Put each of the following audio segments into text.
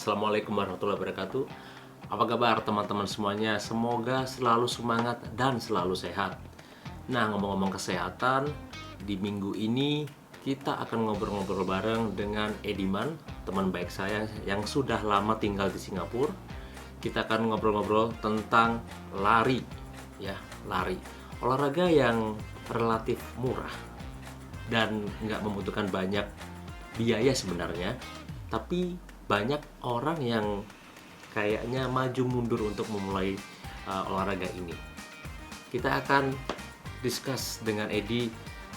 Assalamualaikum warahmatullahi wabarakatuh. Apa kabar teman-teman semuanya? Semoga selalu semangat dan selalu sehat. Nah, ngomong-ngomong kesehatan, di minggu ini kita akan ngobrol-ngobrol bareng dengan Ediman, teman baik saya yang sudah lama tinggal di Singapura. Kita akan ngobrol-ngobrol tentang lari, ya, lari. Olahraga yang relatif murah dan nggak membutuhkan banyak biaya sebenarnya, tapi banyak orang yang kayaknya maju mundur untuk memulai olahraga ini. Kita akan discuss dengan Edi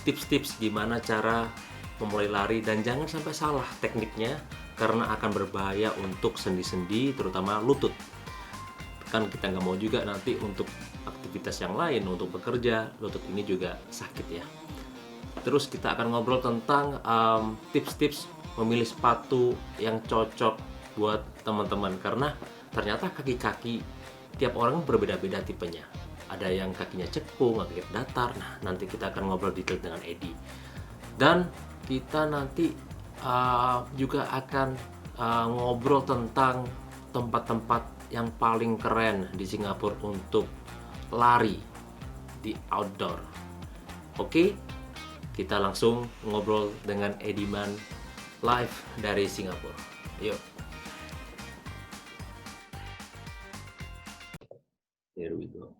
tips-tips gimana cara memulai lari dan jangan sampai salah tekniknya karena akan berbahaya untuk sendi-sendi terutama lutut. Kan kita nggak mau juga nanti untuk aktivitas yang lain, untuk bekerja, lutut ini juga sakit ya. Terus kita akan ngobrol tentang tips-tips memilih sepatu yang cocok buat teman-teman karena ternyata kaki-kaki tiap orang berbeda-beda tipenya. Ada yang kakinya cekung, kakinya datar. Nah, nanti kita akan ngobrol detail dengan Edi. Dan kita nanti juga akan ngobrol tentang tempat-tempat yang paling keren di Singapura untuk lari di outdoor. Oke, kita langsung ngobrol dengan Ediman live dari Singapura. Yuk. Here we go.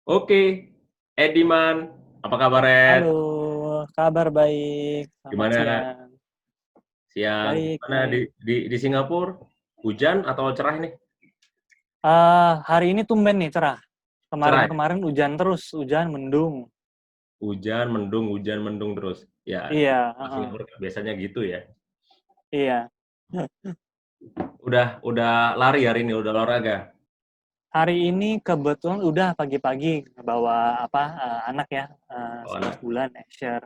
Oke, Ediman, apa kabar, Ed? Halo, kabar baik. Selamat Gimana siang. siang? Baik, Gimana baik. di Singapura? Hujan atau cerah nih? Hari ini tumben nih cerah. Cerah ya? Kemarin-kemarin hujan terus, hujan mendung. Hujan mendung terus. Ya, Iya, Singapura biasanya gitu ya. iya. Udah lari hari ini, udah olahraga. Hari ini kebetulan udah pagi-pagi bawa anak ya, Oh, 11 anak. bulan Asher.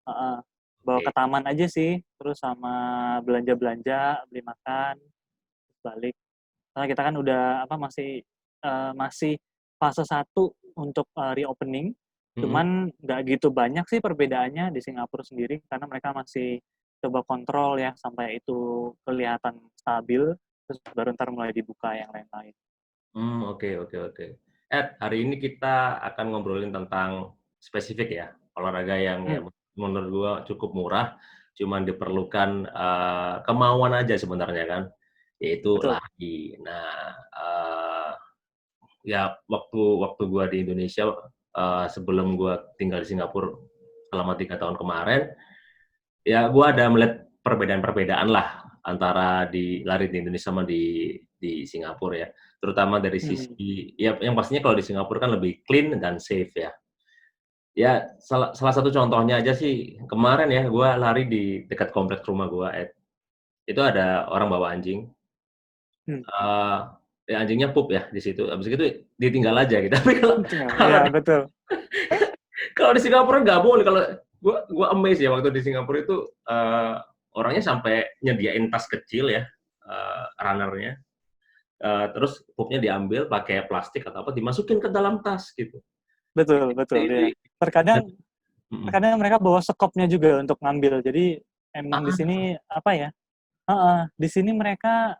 Heeh. Bawa ke Oke. taman aja sih, terus sama belanja-belanja, beli makan, terus balik. Karena kita kan udah masih fase 1 untuk reopening. Mm-mm. Cuman nggak gitu banyak sih perbedaannya di Singapura sendiri karena mereka masih coba kontrol ya sampai itu kelihatan stabil, terus baru ntar mulai dibuka yang lain-lain. Oke, oke, oke. Ed, hari ini kita akan ngobrolin tentang spesifik ya, olahraga yang ya Hmm, menurut gua cukup murah, cuman diperlukan kemauan aja sebenarnya kan, yaitu betul. lari. Nah, ya waktu waktu gua di Indonesia sebelum gua tinggal di Singapura selama 3 tahun kemarin, ya gua ada melihat perbedaan-perbedaan lah antara di lari di Indonesia sama di Singapura ya, terutama dari Mhm. sisi ya yang pastinya kalau di Singapura kan lebih clean dan safe ya. Ya salah salah satu contohnya aja sih kemarin ya gua lari di dekat kompleks rumah gua, itu ada orang bawa anjing, Hmm. eee, ya anjingnya pup ya di situ, habis itu ditinggal aja gitu. Tapi kalau kalau Iya, di betul. kalau di Singapura nggak boleh, kalau gua amazed ya waktu di Singapura itu, orangnya sampai nyediain tas kecil ya, runner-nya, terus pupnya diambil pakai plastik atau apa, dimasukin ke dalam tas gitu. Betul, Itu betul, itu ya. Terkadang mhm. terkadang mereka bawa sekopnya juga untuk ngambil. Jadi emang di Ah, sini apa ya, di sini mereka,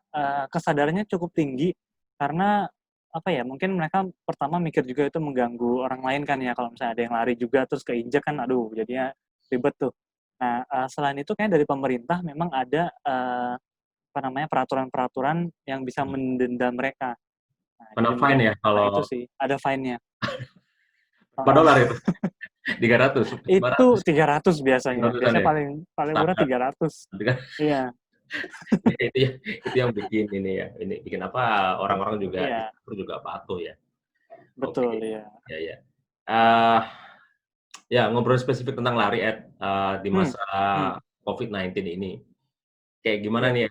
kesadarannya cukup tinggi karena, apa ya, mungkin mereka pertama mikir juga itu mengganggu orang lain kan ya, kalau misalnya ada yang lari juga terus keinjek kan, aduh jadinya ribet tuh. Nah, selain itu kayaknya dari pemerintah memang ada, peraturan-peraturan yang bisa mhm. mendenda mereka. Nah, Kena jadi fine mungkin ya karena kalau itu sih, ada fine-nya. berapa Heeh. dolar itu? 300, Itu 500, 300 biasanya, 500-an biasanya ya? paling paling murah Standar. 300. Tapi kan Iya, itu yang bikin ini ya, ini bikin apa, orang-orang juga di iya, Singapura juga patuh ya. betul, Oke, iya. ya ya. Eee, ya ngobrol spesifik tentang lari, Ed, di Hmm, masa hmm, COVID-19 ini. Kayak gimana iya, nih,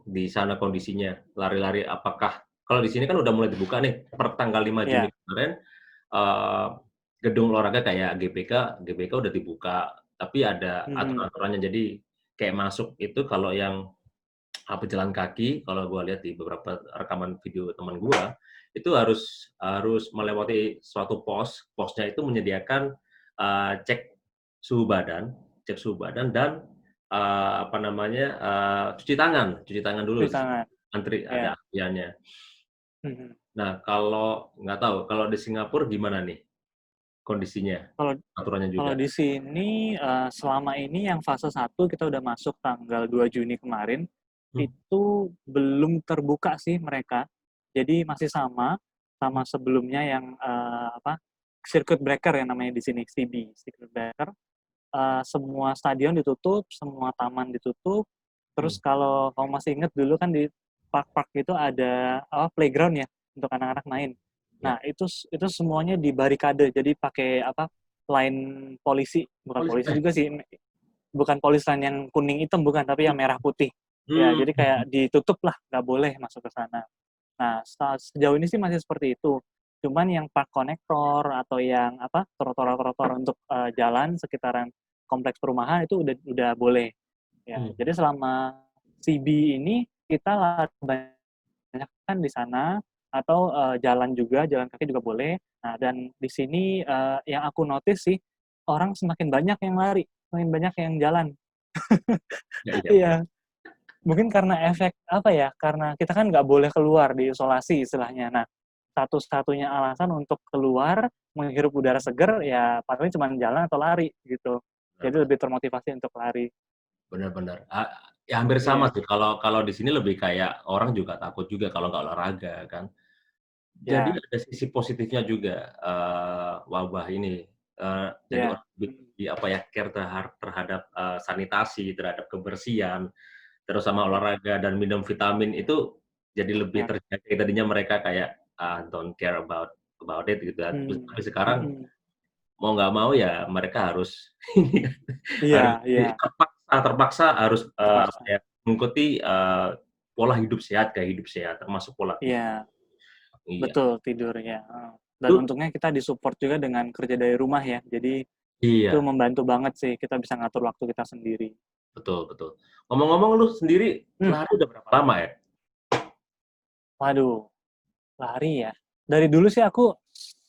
di sana kondisinya? Lari-lari apakah kalau di sini kan udah mulai dibuka nih, per tanggal 5 Juni iya, kemarin, eee, gedung olahraga kayak GBK udah dibuka, tapi ada mhm, aturan-aturannya. Jadi kayak masuk itu kalau yang pejalan kaki, kalau gua lihat di beberapa rekaman video teman gua, itu harus harus melewati suatu posnya itu menyediakan, cek suhu badan dan, apa namanya, cuci tangan dulu cuci di situ, tangan, antri ya. ada antriannya. Mhm. Nah, kalau nggak tahu, kalau di Singapura gimana nih kondisinya, Kalau aturannya kalau juga? di sini, selama ini yang fase 1 kita udah masuk tanggal 2 Juni kemarin, Mmm, itu belum terbuka sih mereka. Jadi masih sama, sama sebelumnya yang, apa, circuit breaker yang namanya di sini, CB, circuit breaker. Semua stadion ditutup, semua taman ditutup, terus mhm, kalau kamu masih inget dulu kan di park-park itu ada, apa, playground ya, untuk anak-anak main. ya. Nah, itu semuanya dibarikade, jadi pakai, apa, line polisi, bukan Polisi polisi juga sih, bukan polis line yang kuning hitam, bukan, tapi yang merah putih. Ya, mhm, jadi kayak ditutup lah, nggak boleh masuk ke sana. Nah, sejauh ini sih masih seperti itu. Cuman yang park konektor atau yang apa, trotoar-trotoar untuk, jalan sekitaran kompleks perumahan itu udah boleh. Ya, mhm, jadi selama CB ini kita kebanyakan di sana atau, jalan juga, jalan kaki juga boleh. Nah, dan di sini, yang aku notice sih, orang semakin banyak yang lari, semakin banyak yang jalan. iya iya, bener. Iya. Mungkin karena efek, apa ya, karena kita kan nggak boleh keluar, diisolasi istilahnya. Nah, satu-satunya alasan untuk keluar, menghirup udara segar, ya paling cuman jalan atau lari, gitu. Bener Jadi bener lebih termotivasi untuk lari. bener bener. Ya hampir sama Iya, sih, kalau kalau di sini lebih kayak orang juga takut juga kalau nggak olahraga kan. Jadi iya, ada sisi positifnya juga, wabah ini, jadi iya, orang lebih apa ya, care terhadap, sanitasi, terhadap kebersihan, terus sama iya, olahraga dan minum vitamin itu jadi lebih iya, terjaga. Tadinya mereka kayak, don't care about about it gitu kan, mmm, tapi sekarang mhm, mau nggak mau ya mereka harus ini kan, iya, harus iya, terpaksa harus, apa terpaksa. ya, mengikuti, pola hidup sehat, gaya hidup sehat, termasuk pola tidur. Iya, Iya. betul, tidurnya, heeh. Dan Itu untungnya kita di-support juga dengan kerja dari rumah ya, jadi itu iya, membantu banget sih, kita bisa ngatur waktu kita sendiri. betul betul. Ngomong-ngomong lu sendiri Mmm, lari udah berapa lama ya? waduh. Lari ya? Dari dulu sih aku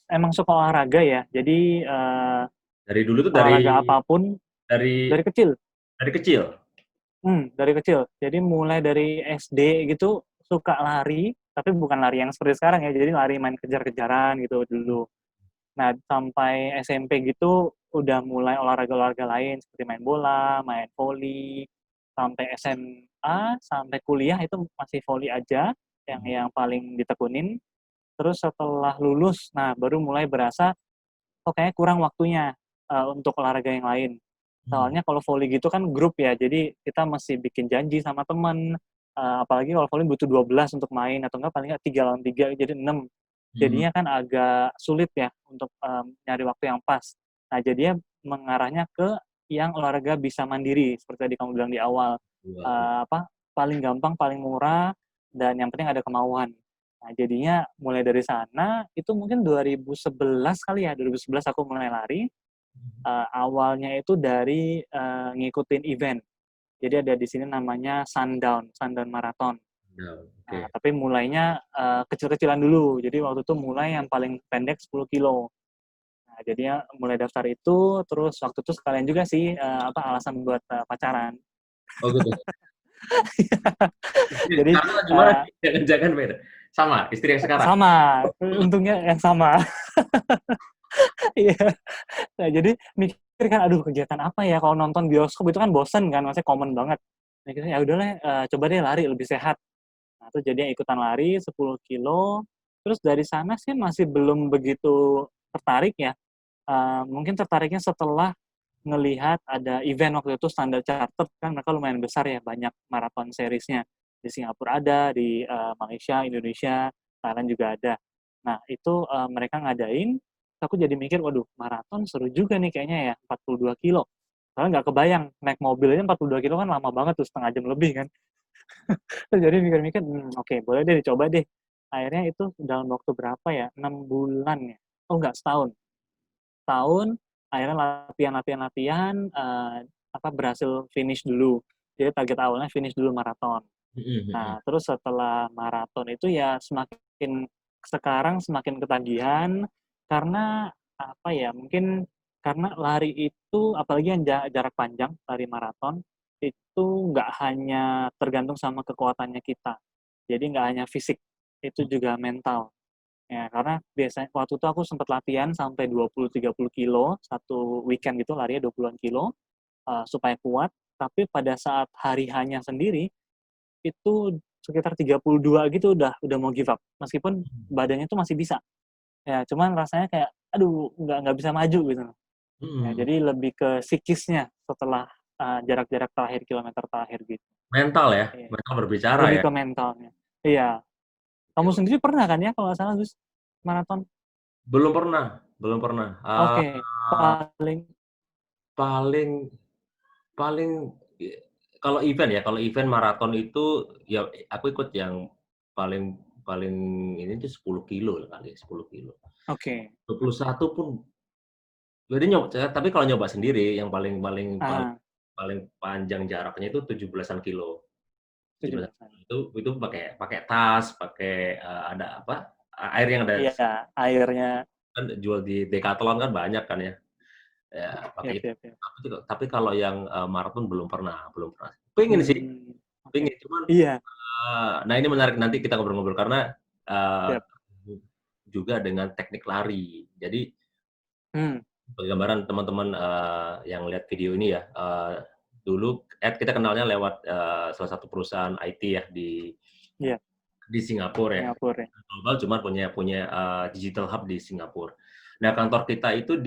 emang suka olahraga ya. Jadi, Dari dulu tuh olahraga apapun dari dari kecil, dari kecil? dari kecil. Jadi mulai dari SD gitu suka lari, tapi bukan lari yang seperti sekarang ya, jadi lari main kejar-kejaran gitu dulu. Nah, sampai SMP gitu udah mulai olahraga-olahraga lain seperti main bola, main voli, sampai SMA, sampai kuliah itu masih voli aja yang paling ditekunin. Terus setelah lulus, nah baru mulai berasa, oh kayaknya kurang waktunya, untuk olahraga yang lain. Mhm, Soalnya kalau voli gitu kan grup ya, jadi kita mesti bikin janji sama temen, apalagi kalau voli butuh 12 untuk main atau enggak paling enggak 3 lawan 3 jadi 6. mhm, Jadinya kan agak sulit ya untuk, nyari waktu yang pas. Nah jadinya mengarahnya ke yang olahraga bisa mandiri, seperti tadi kamu bilang di awal, dua apa, paling gampang, paling murah, dan yang penting ada kemauan. Nah, jadinya mulai dari sana, itu mungkin 2011 kali ya, 2011 aku mulai lari, awalnya itu dari, ngikutin event. Jadi ada di sini namanya Sundown, Sundown Marathon. down, Nah, oke. tapi mulainya, kecil-kecilan dulu. Jadi waktu itu mulai yang paling pendek 10 kilo. Nah, jadinya mulai daftar itu, terus waktu itu sekalian juga sih, apa, alasan buat, pacaran. Oh gitu. Istri Jadi, sekarang lagi mana eee, nih? Jangan-jangan beda? Sama, istri yang sekarang? sama, untungnya yang sama. Iya. Nah, jadi mikir kan, "Aduh kegiatan apa ya kalau nonton bioskop itu kan bosen kan, maksudnya common banget." Mikirnya, "Ya udahlah, coba deh lari lebih sehat." Nah, terus jadinya ikutan lari 10 kilo, terus dari sana sih masih belum begitu tertarik ya, mungkin tertariknya setelah ngelihat ada event waktu itu Standard Chartered kan mereka lumayan besar ya, banyak marathon series-nya. Di Singapura ada, di, Malaysia, Indonesia, Thailand juga ada. Nah itu, mereka ngadain, terus aku jadi mikir, "Waduh maraton seru juga nih kayaknya ya, 42 kilo." Soalnya nggak kebayang, naik mobil aja 42 kilo kan lama banget tuh, setengah jam lebih kan. Terus jadi mikir-mikir, oke boleh deh dicoba deh." Akhirnya itu dalam waktu berapa ya, 6 bulan ya? Oh enggak, setahun. Setahun, akhirnya latihan, apa, berhasil finish dulu. Jadi target awalnya finish dulu maraton. Mhm mhm. Nah, terus setelah maraton itu ya semakin sekarang semakin ketagihan, karena apa ya, mungkin karena lari itu apalagi yang jarak panjang, lari maraton, itu nggak hanya tergantung sama kekuatannya kita. Jadi nggak hanya fisik, itu juga mental. Ya, karena biasanya waktu itu aku sempat latihan sampai 20-30 kilo satu weekend gitu, larinya 20-an kilo supaya kuat. Tapi pada saat hari hanya sendiri itu sekitar 32 gitu udah mau give up. Meskipun badannya tuh masih bisa. Ya, cuman rasanya kayak aduh nggak bisa maju gitu. Ya, Hmm. jadi lebih ke psikisnya setelah jarak-jarak terakhir, kilometer terakhir gitu. Mental ya, Iya. mental berbicara Lebih ya. ke mentalnya. Iya. Oke, Kamu oke. sendiri pernah kan ya kalau nggak salah Gus maraton? Belum pernah, belum pernah. Oke. Paling Paling paling kalau event ya, kalau event maraton itu ya aku ikut yang paling paling ini tuh 10 kilo kali, 10 kilo. oke. 21 pun jadi tapi kalau nyoba sendiri yang paling paling paling Ah, paling panjang jaraknya itu 17-an kilo. 17 17-an. itu pakai pakai tas, pakai, ada apa, air yang ada Iya, airnya. kan jual di Decathlon kan banyak kan ya. Ya pakai Yap, itu. yap, yap. Tapi kalau yang, maraton belum pernah. Pengen sih, Hmm, oke. pengen cuman, Iya, nah ini menarik nanti kita ngobrol-ngobrol karena, eee, siap. juga dengan teknik lari. Jadi Hmm, sebagai gambaran teman-teman, yang lihat video ini ya, dulu kita kenalnya lewat, salah satu perusahaan IT ya iya, di Singapura ya. Singapura ya. Global cuman punya punya, digital hub di Singapura. Nah kantor kita itu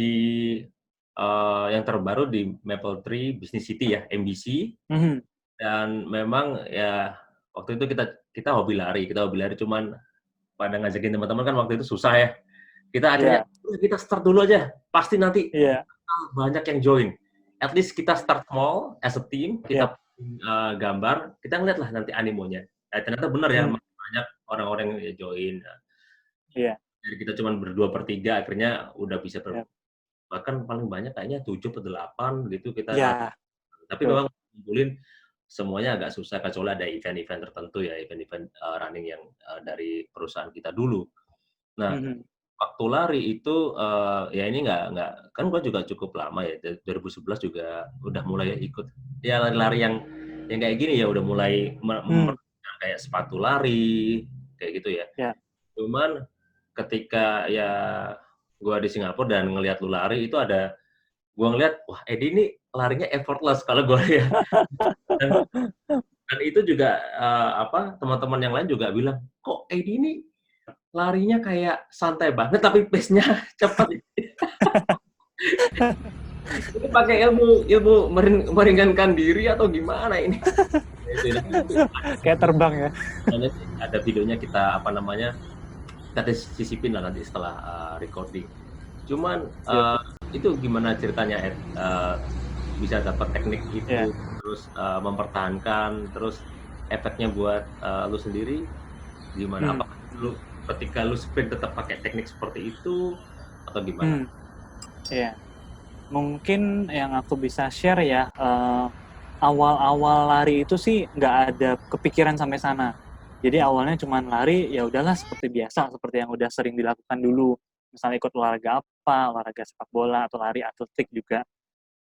yang terbaru di Mapletree Business City ya, MBC, Mhm, dan memang ya waktu itu kita hobi lari cuman pada ngajakin teman-teman kan waktu itu susah ya. Kita akhirnya, iya, "Udah kita start dulu aja, pasti nanti iya, banyak yang join." At least kita start small as a team, iya, kita, gambar, kita ngeliat lah nanti animonya. Ternyata bener ya, hmm, makin banyak orang-orang yang join. iya, Dari kita cuman berdua per tiga akhirnya udah bisa iya, bahkan paling banyak kayaknya 7 atau 8 gitu kita lari. iya, Tapi betul. memang ngumpulin semuanya agak susah kecuali ada event-event tertentu ya, event-event, running yang, dari perusahaan kita dulu. Nah, Mhm, waktu lari itu, ya ini nggak kan gua juga cukup lama ya, dari 2011 juga udah mulai ikut ya lari-lari yang kayak gini ya, udah mulai hmm, kayak sepatu lari, kayak gitu ya. iya. Cuman ketika ya gua di Singapura dan ngelihat lu lari itu gua ngelihat, wah Edi ini larinya effortless kalau gua lihat. Dan dan itu juga, teman-teman yang lain juga bilang, "Kok Edi ini larinya kayak santai banget tapi pace-nya cepet." Ini pakai ilmu ilmu meringankan diri atau gimana ini? Itu itu Kayak terbang ya. ada videonya kita, kita sisipin lah nanti setelah, recording. Cuman, Siap, itu gimana ceritanya, Ed? Bisa dapat teknik iya, itu, terus, mempertahankan, terus efeknya buat, lu sendiri gimana? hmm, Apakah lu ketika lu sprint tetap pakai teknik seperti itu atau gimana? hmm, iya. Mungkin yang aku bisa share ya, awal-awal lari itu sih nggak ada kepikiran sampai sana. Jadi awalnya cuman lari, ya udahlah seperti biasa, seperti yang udah sering dilakukan dulu. Misalnya ikut olahraga apa, olahraga sepak bola atau lari atletik juga.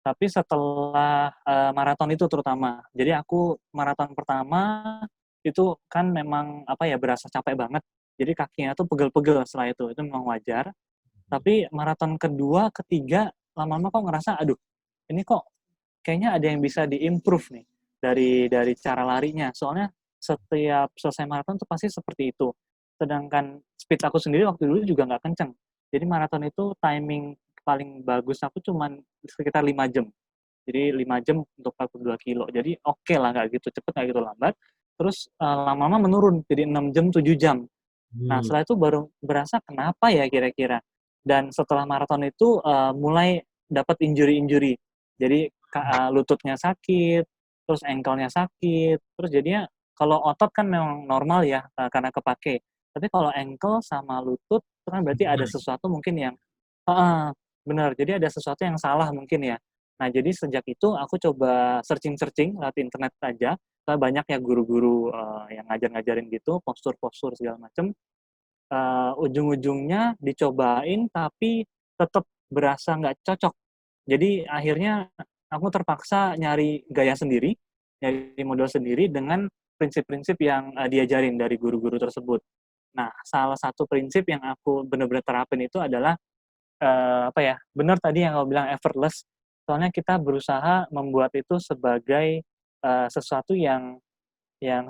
Tapi setelah, maraton itu terutama, jadi aku maraton pertama itu kan memang, apa ya, berasa capek banget, jadi kakinya tuh pegel-pegel setelah itu memang wajar. Tapi maraton kedua, ketiga, lama-lama kok ngerasa, "Aduh, ini kok kayaknya ada yang bisa di-improve nih, dari cara larinya." Soalnya setiap selesai maraton tuh pasti seperti itu. Sedangkan speed aku sendiri waktu dulu juga nggak kenceng. Jadi maraton itu timing paling bagus aku cuman sekitar 5 jam. Jadi 5 jam untuk 42 kilo. Jadi oke lah, nggak gitu cepet, nggak gitu lambat. Terus, lama-lama menurun jadi 6 jam, 7 jam. Nah, Hmm, setelah itu baru berasa, "Kenapa ya kira-kira?" Dan setelah maraton itu, mulai dapat injury-injury. Jadi lututnya sakit, terus ankle-nya sakit, terus jadinya kalau otot kan memang normal ya, karena kepakai. Tapi kalau ankle sama lutut, itu kan berarti ada gimana? sesuatu mungkin yang heeh, bener, jadi ada sesuatu yang salah mungkin ya. Nah, jadi sejak itu aku coba searching-searching lewat internet aja, kan banyak ya guru-guru, yang ngajar-ngajarin gitu, postur-postur segala macem. Ujung-ujungnya dicobain tapi tetap berasa nggak cocok. Jadi akhirnya, aku terpaksa nyari gaya sendiri, nyari model sendiri dengan prinsip-prinsip yang diajarin dari guru-guru tersebut. Nah, salah satu prinsip yang aku benar-benar terapin itu adalah apa ya, benar tadi yang kamu bilang effortless, soalnya kita berusaha membuat itu sebagai sesuatu yang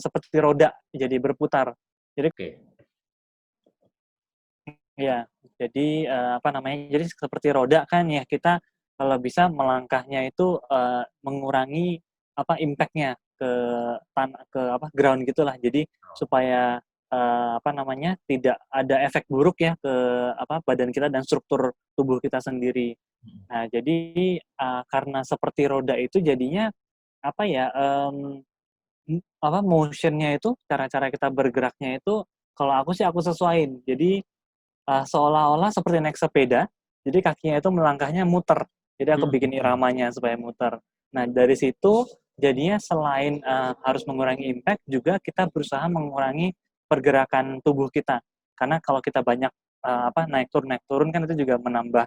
seperti roda, jadi berputar. Jadi Oke. ya, jadi apa namanya, jadi seperti roda kan ya, kita kalau bisa melangkahnya itu mengurangi apa impact-nya ke ke apa ground gitulah. Jadi supaya apa namanya, tidak ada efek buruk ya ke apa badan kita dan struktur tubuh kita sendiri. Nah, jadi karena seperti roda itu jadinya apa ya, apa motion-nya itu, cara-cara kita bergeraknya itu kalau aku sih aku sesuaiin. Jadi seolah-olah seperti naik sepeda, jadi kakinya itu melangkahnya muter. Jadi aku Mhm, bikin iramanya supaya muter. Nah, dari situ jadinya selain harus mengurangi impact, juga kita berusaha mengurangi pergerakan tubuh kita. Karena kalau kita banyak apa naik turun kan itu juga menambah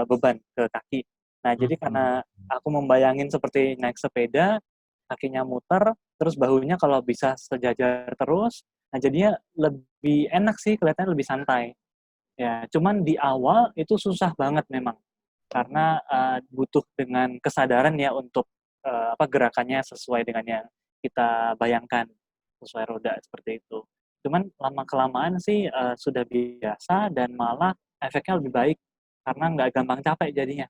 beban ke kaki. Nah, jadi mhm. karena aku membayangin seperti naik sepeda, kakinya muter, terus bahunya kalau bisa sejajar terus, nah jadinya lebih enak sih, kelihatannya lebih santai. Ya, cuman di awal itu susah banget memang, karena, butuh dengan kesadaran ya untuk, apa, gerakannya sesuai dengan yang kita bayangkan, sesuai roda seperti itu. Cuman lama-kelamaan sih, sudah biasa dan malah efeknya lebih baik, karena nggak gampang capek jadinya,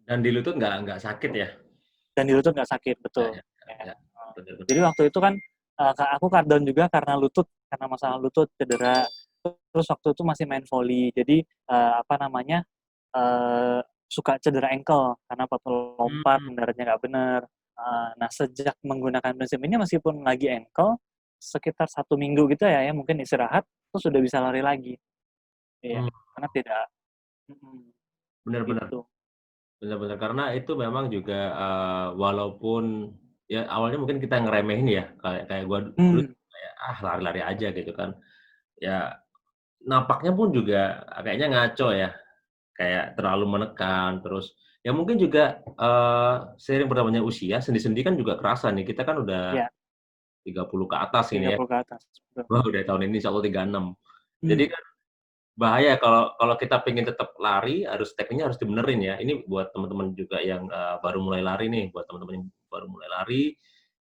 Dan di lutut nggak sakit ya? dan di lutut nggak sakit, Ya betul. ya ya Ya, ya, bener jadi bener. waktu itu kan, aku cut down juga karena lutut, karena masalah lutut, cedera. Terus waktu itu masih main voli, jadi, apa namanya, suka cedera ankle karena waktu lompat Mmm, mendaratnya nggak bener, nah sejak menggunakan prinsip ini meskipun lagi ankle, sekitar 1 minggu gitu ya mungkin istirahat, terus sudah bisa lari lagi. Iya, mmm, karena tidak mhm, bener bener. gitu. Bener bener, karena itu memang juga, walaupun ya awalnya mungkin kita ngeremehin ya, kayak kayak gua dulu Mmm, kayak, "Ah, lari-lari aja," gitu kan. Ya nampaknya pun juga kayaknya ngaco ya, kayak terlalu menekan, terus ya mungkin juga, seiring bertambahnya usia, sendi-sendi kan juga kerasa nih, kita kan udah iya, 30 ke atas ini ya, 30 ke atas, betul. wah udah tahun ini insyaallah 36. Jadi Mmm, kan bahaya kalau kalau kita pengen tetap lari, tekniknya harus dibenerin ya. Ini buat teman-teman juga yang, baru mulai lari nih, buat teman-teman yang baru mulai lari,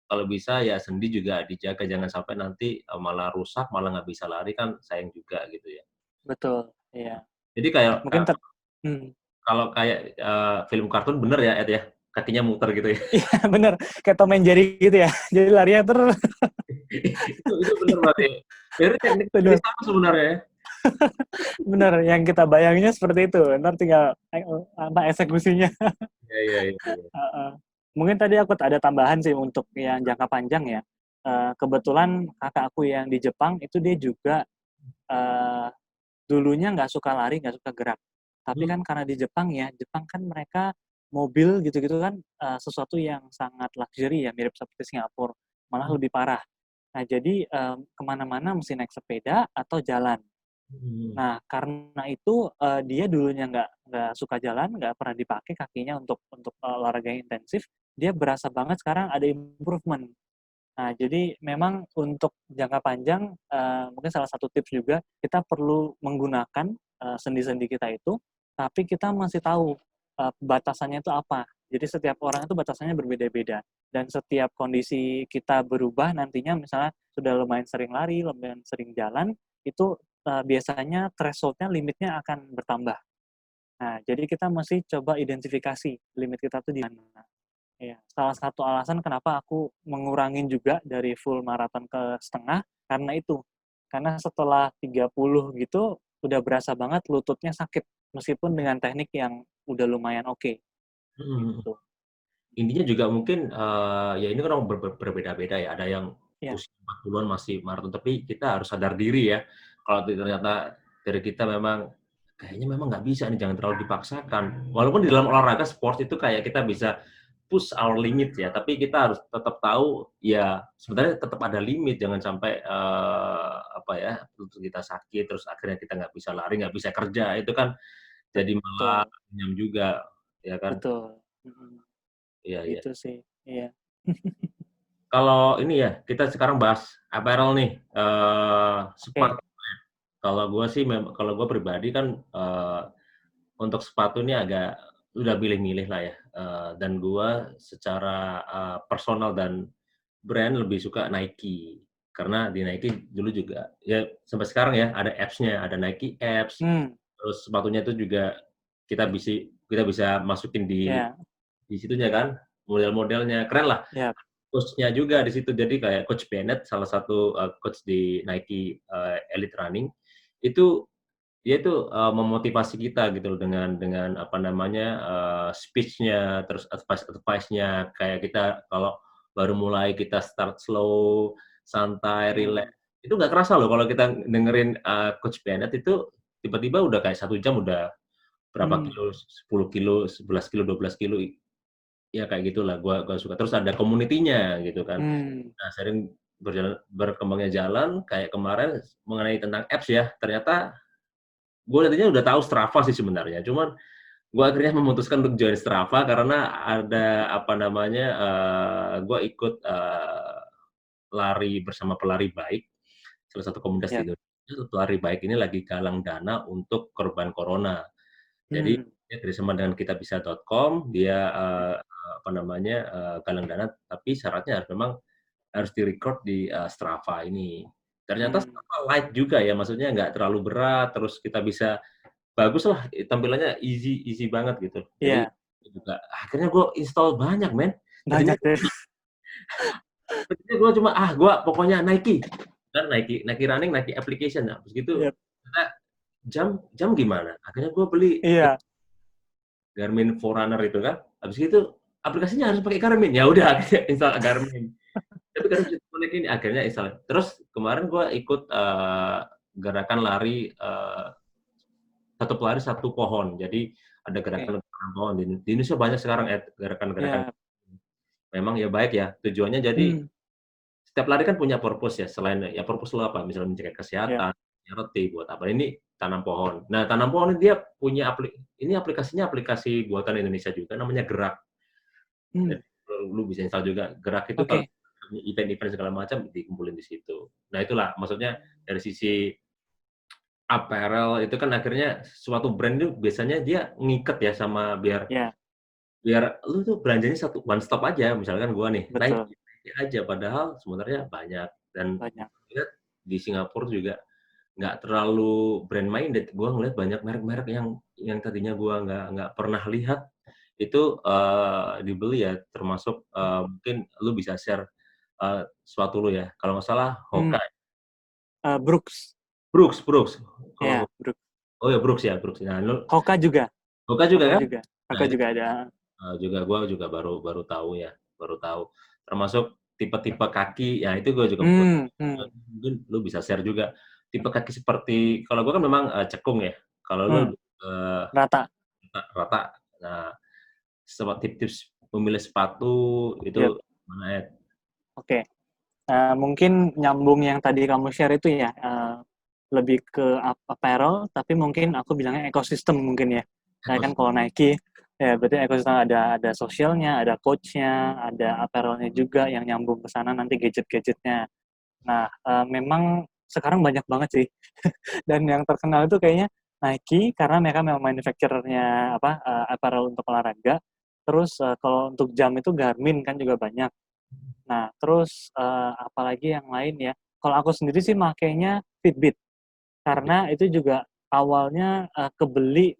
kalau bisa ya sendi juga dijaga, jangan sampai nanti, malah rusak, malah nggak bisa lari kan sayang juga gitu ya. betul, iya. Jadi kayak, Mungkin mhm. kalau kayak, film kartun bener ya, Ed, ya? Kakinya muter gitu ya? Iya bener, kayak Tom and Jerry gitu ya. Jadi larinya Itu bener berarti. Jadi teknik teknis bener sama sebenarnya ya? bener, yang kita bayanginnya seperti itu, entar tinggal apa, eksekusinya. Iya iya iya iya. Heeh. Mungkin tadi aku ada tambahan sih untuk yang jangka panjang ya, kebetulan kakak aku yang di Jepang itu dia juga, eee, dulunya nggak suka lari, nggak suka gerak. Tapi Mmm, kan karena di Jepang ya, Jepang kan mereka mobil gitu-gitu kan, sesuatu yang sangat luxury ya, mirip seperti Singapura, malah mhm lebih parah. Nah jadi, ke mana-mana mesti naik sepeda atau jalan. mhm. Nah, karena itu, dia dulunya nggak suka jalan, nggak pernah dipakai kakinya untuk olahraga yang intensif, dia berasa banget sekarang ada improvement. Nah, jadi memang untuk jangka panjang, mungkin salah satu tips juga, kita perlu menggunakan, sendi-sendi kita itu, tapi kita masih tahu, batasannya itu apa. Jadi setiap orang itu batasannya berbeda-beda, dan setiap kondisi kita berubah nantinya misalnya sudah lumayan sering lari, lumayan sering jalan, itu, biasanya threshold-nya, limitnya akan bertambah. Nah, jadi kita mesti coba identifikasi limit kita tuh di mana. Iya, salah satu alasan kenapa aku mengurangin juga dari full maraton ke setengah, karena itu. Karena setelah 30 gitu, udah berasa banget lututnya sakit, meskipun dengan teknik yang udah lumayan oke, Mhm mhm. gitu. Intinya juga mungkin, ya ini kan orang berbeda-beda ya, ada yang Iya, usia 40-an masih maraton, tapi kita harus sadar diri ya, kalau ternyata dari kita memang, kayaknya memang nggak bisa nih, jangan terlalu dipaksakan. Walaupun di dalam olahraga sport itu kayak kita bisa push our limit ya, tapi kita harus tetap tahu, ya sebenarnya tetap ada limit, jangan sampai, apa ya, lutut kita sakit, terus akhirnya kita nggak bisa lari, nggak bisa kerja, itu kan jadi malah betul runyam juga, ya kan? betul. Mhm, Iya, iya. itu sih, iya. Kalau ini ya, kita sekarang bahas apparel nih, Oke, sepatu. Kalau gua sih kalau gua pribadi kan, untuk sepatu ini agak udah milih-milih lah ya, dan gua secara, personal dan brand lebih suka Nike. Karena di Nike dulu juga ya sampai sekarang ya ada apps-nya, ada Nike Apps, mmm, terus sepatunya itu juga kita bisa masukin iya, di situnya kan, model-modelnya, keren lah. iya, Coach-nya juga di situ, jadi kayak Coach Bennett, salah satu, coach di Nike, Elite Running, itu dia itu, memotivasi kita gitu loh dengan apa namanya, speech-nya, terus advice-nya, kayak kita kalau baru mulai kita start slow, santai, mmm, rileks, itu nggak kerasa loh kalau kita dengerin, Coach Bennett itu tiba-tiba udah kayak 1 jam udah berapa mmm, kilo, 10 kilo, 11 kilo, 12 kilo, ya kayak gitulah gua suka. Terus ada community-nya gitu kan. mmm, Nah, sering berkembangnya jalan, kayak kemarin mengenai tentang apps ya, ternyata gue tadinya udah tahu Strava sih sebenarnya, cuman gue akhirnya memutuskan untuk join Strava karena ada, apa namanya, gue ikut, lari bersama pelari baik, salah satu komunitas iya, di Indonesia, pelari baik ini lagi galang dana untuk korban corona. Jadi mmm, dia kerjasama dengan kitabisa.com, dia, apa namanya, galang dana, tapi syaratnya memang harus di-record di, Strava ini. Ternyata mmm, Strava light juga ya, maksudnya nggak terlalu berat, terus kita bisa baguslah, tampilannya easy easy banget gitu. Jadi iya, juga akhirnya gue install banyak men. Tadinya banyak deh, tadinya gue cuma, gue pokoknya Nike, kan Nike Nike Running, Nike Application, nah habis gitu iya, ternyata jam jam gimana, akhirnya gue beli iya, Garmin Forerunner itu kan, habis gitu aplikasinya harus pakai Garmin, ya udah akhirnya install Garmin. Tapi karena bisa connect ini akhirnya install. Terus kemarin gue ikut, gerakan lari, satu pelari satu pohon. Jadi ada oke, gerakan tanam pohon di Indonesia banyak sekarang gerakan-gerakan iya, memang ya baik ya, tujuannya jadi mmm, setiap lari kan punya purpose ya, selain ya purpose lo apa, misalnya mencegah iya, kesehatan, charity, buat apa, ini tanam pohon. Nah, tanam pohon ini dia punya ini aplikasinya aplikasi buatan Indonesia juga namanya Gerak. mmm, Jadi lu bisa install juga. Gerak itu kalau oke, event-event segala macam dikumpulin di situ. Nah, itulah maksudnya dari sisi apparel itu kan akhirnya suatu brand itu biasanya dia ngiket ya sama biar iya, biar lu tuh belanjanya one stop aja, misalkan gua nih, betul, Nike aja, padahal sebenarnya banyak dan banyak, lihat di Singapura juga nggak terlalu brand minded, gua ngelihat banyak merek-merek yang tadinya gua nggak pernah lihat, itu, dibeli ya, termasuk, mungkin lu bisa share, sepatu lu ya, kalau nggak salah mmm, Hoka, Brooks, Brooks, iya, kalau Brooks, oh ya Brooks ya, Brooks. Nah lu Hoka juga, Hoka juga Hoka kan? juga, Nah Hoka itu juga ada, Juga gua juga baru baru tahu ya, baru tahu. Termasuk tipe-tipe kaki, ya itu gua juga mmm, mungkin lu bisa share juga. Tipe kaki seperti kalau gua kan memang, cekung ya, kalau lu, mmm, eee, rata, rata. Nah, tips-tips memilih sepatu iya, itu gimana, Ed? oke. Mungkin nyambung yang tadi kamu share itu ya, lebih ke apparel, tapi mungkin aku bilangnya ekosistem mungkin ya. Kayak kan Ekosistem. kalau Nike, ya berarti ekosistem ada sosialnya, ada coach-nya, ada apparel-nya juga yang nyambung ke sana nanti gadget-gadgetnya. Nah, memang sekarang banyak banget sih, dan yang terkenal itu kayaknya Nike karena mereka memang manufacturer-nya apa, apparel untuk olahraga. Terus, kalau untuk jam itu Garmin kan juga banyak. Nah, terus, apalagi yang lain ya, kalau aku sendiri sih makainya Fitbit, karena itu juga awalnya, kebeli,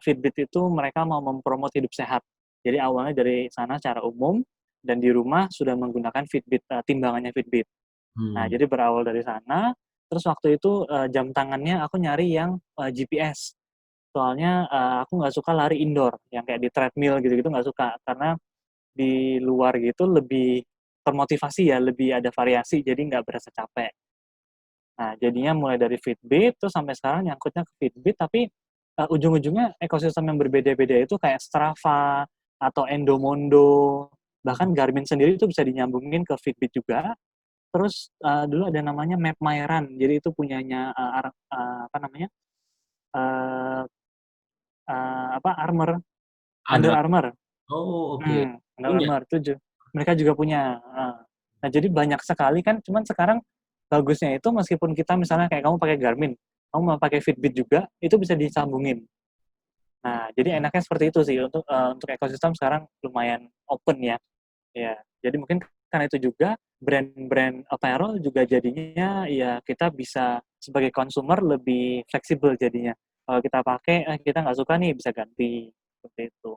Fitbit itu mereka mau mempromot hidup sehat. Jadi awalnya dari sana secara umum dan di rumah sudah menggunakan Fitbit, timbangannya Fitbit. Nah, Hmm. jadi berawal dari sana, terus waktu itu, jam tangannya aku nyari yang, GPS. Soalnya, aku nggak suka lari indoor, yang kayak di treadmill gitu-gitu nggak suka, karena di luar gitu lebih termotivasi ya, lebih ada variasi, jadi nggak berasa capek. Nah, jadinya mulai dari Fitbit, terus sampai sekarang nyangkutnya ke Fitbit, tapi, ujung-ujungnya ekosistem yang berbeda-beda itu kayak Strava, atau Endomondo, bahkan Garmin sendiri itu bisa dinyambungin ke Fitbit juga. Terus, dulu ada namanya Map My Run, jadi itu punyanya, apa namanya, eee Armour, Under Ada Armour. Oh, oke. Under Punya? Armour itu mereka juga punya, heeh. Nah, jadi banyak sekali kan, cuman sekarang bagusnya itu meskipun kita misalnya kayak kamu pakai Garmin, kamu mau pakai Fitbit juga, itu bisa disambungin. Nah, jadi enaknya seperti itu sih untuk ekosistem sekarang lumayan open ya. Ya, jadi mungkin karena itu juga brand-brand apparel juga jadinya ya kita bisa sebagai consumer lebih fleksibel jadinya. Kalau kita pakai, kita nggak suka nih bisa ganti, seperti itu.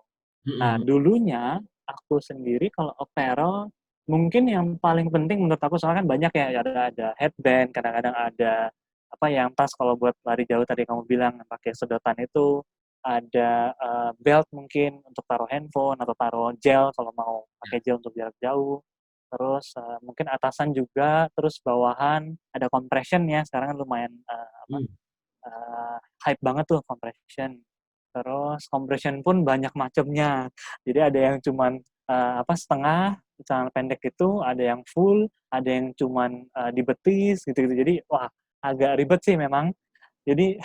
Nah, Mhm. dulunya aku sendiri kalau apparel mungkin yang paling penting menurut aku soalnya kan banyak ya, ada headband, kadang-kadang ada apa yang tas kalau buat lari jauh tadi kamu bilang pakai sedotan itu, ada belt mungkin untuk taruh handphone atau taruh gel kalau mau pakai gel untuk jarak jauh. Terus mungkin atasan juga, terus bawahan ada compression ya sekarang kan lumayan Mmm. hype banget tuh compression. Terus compression pun banyak macamnya. Jadi ada yang cuman setengah celana pendek itu, ada yang full, ada yang cuman di betis gitu-gitu. Jadi wah agak ribet sih memang. Jadi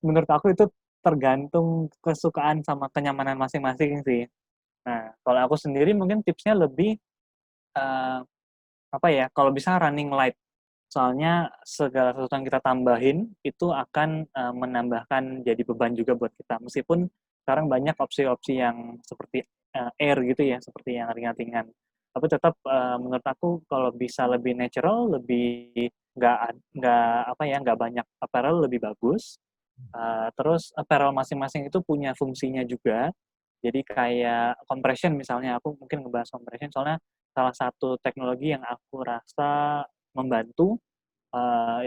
menurut aku itu tergantung kesukaan sama kenyamanan masing-masing sih. Nah, kalau aku sendiri mungkin tipsnya lebih eh, apa ya? Kalau bisa running light. Soalnya segala sesuatu yang kita tambahin itu akan menambahkan jadi beban juga buat kita. Meskipun sekarang banyak opsi-opsi yang seperti air gitu ya, seperti yang ringan-ringan. Tapi tetap menurut aku kalau bisa lebih natural, lebih nggak apa ya, nggak banyak apparel lebih bagus. Terus apparel masing-masing itu punya fungsinya juga. Jadi kayak compression misalnya, aku mungkin ngebahas compression soalnya salah satu teknologi yang aku rasa membantu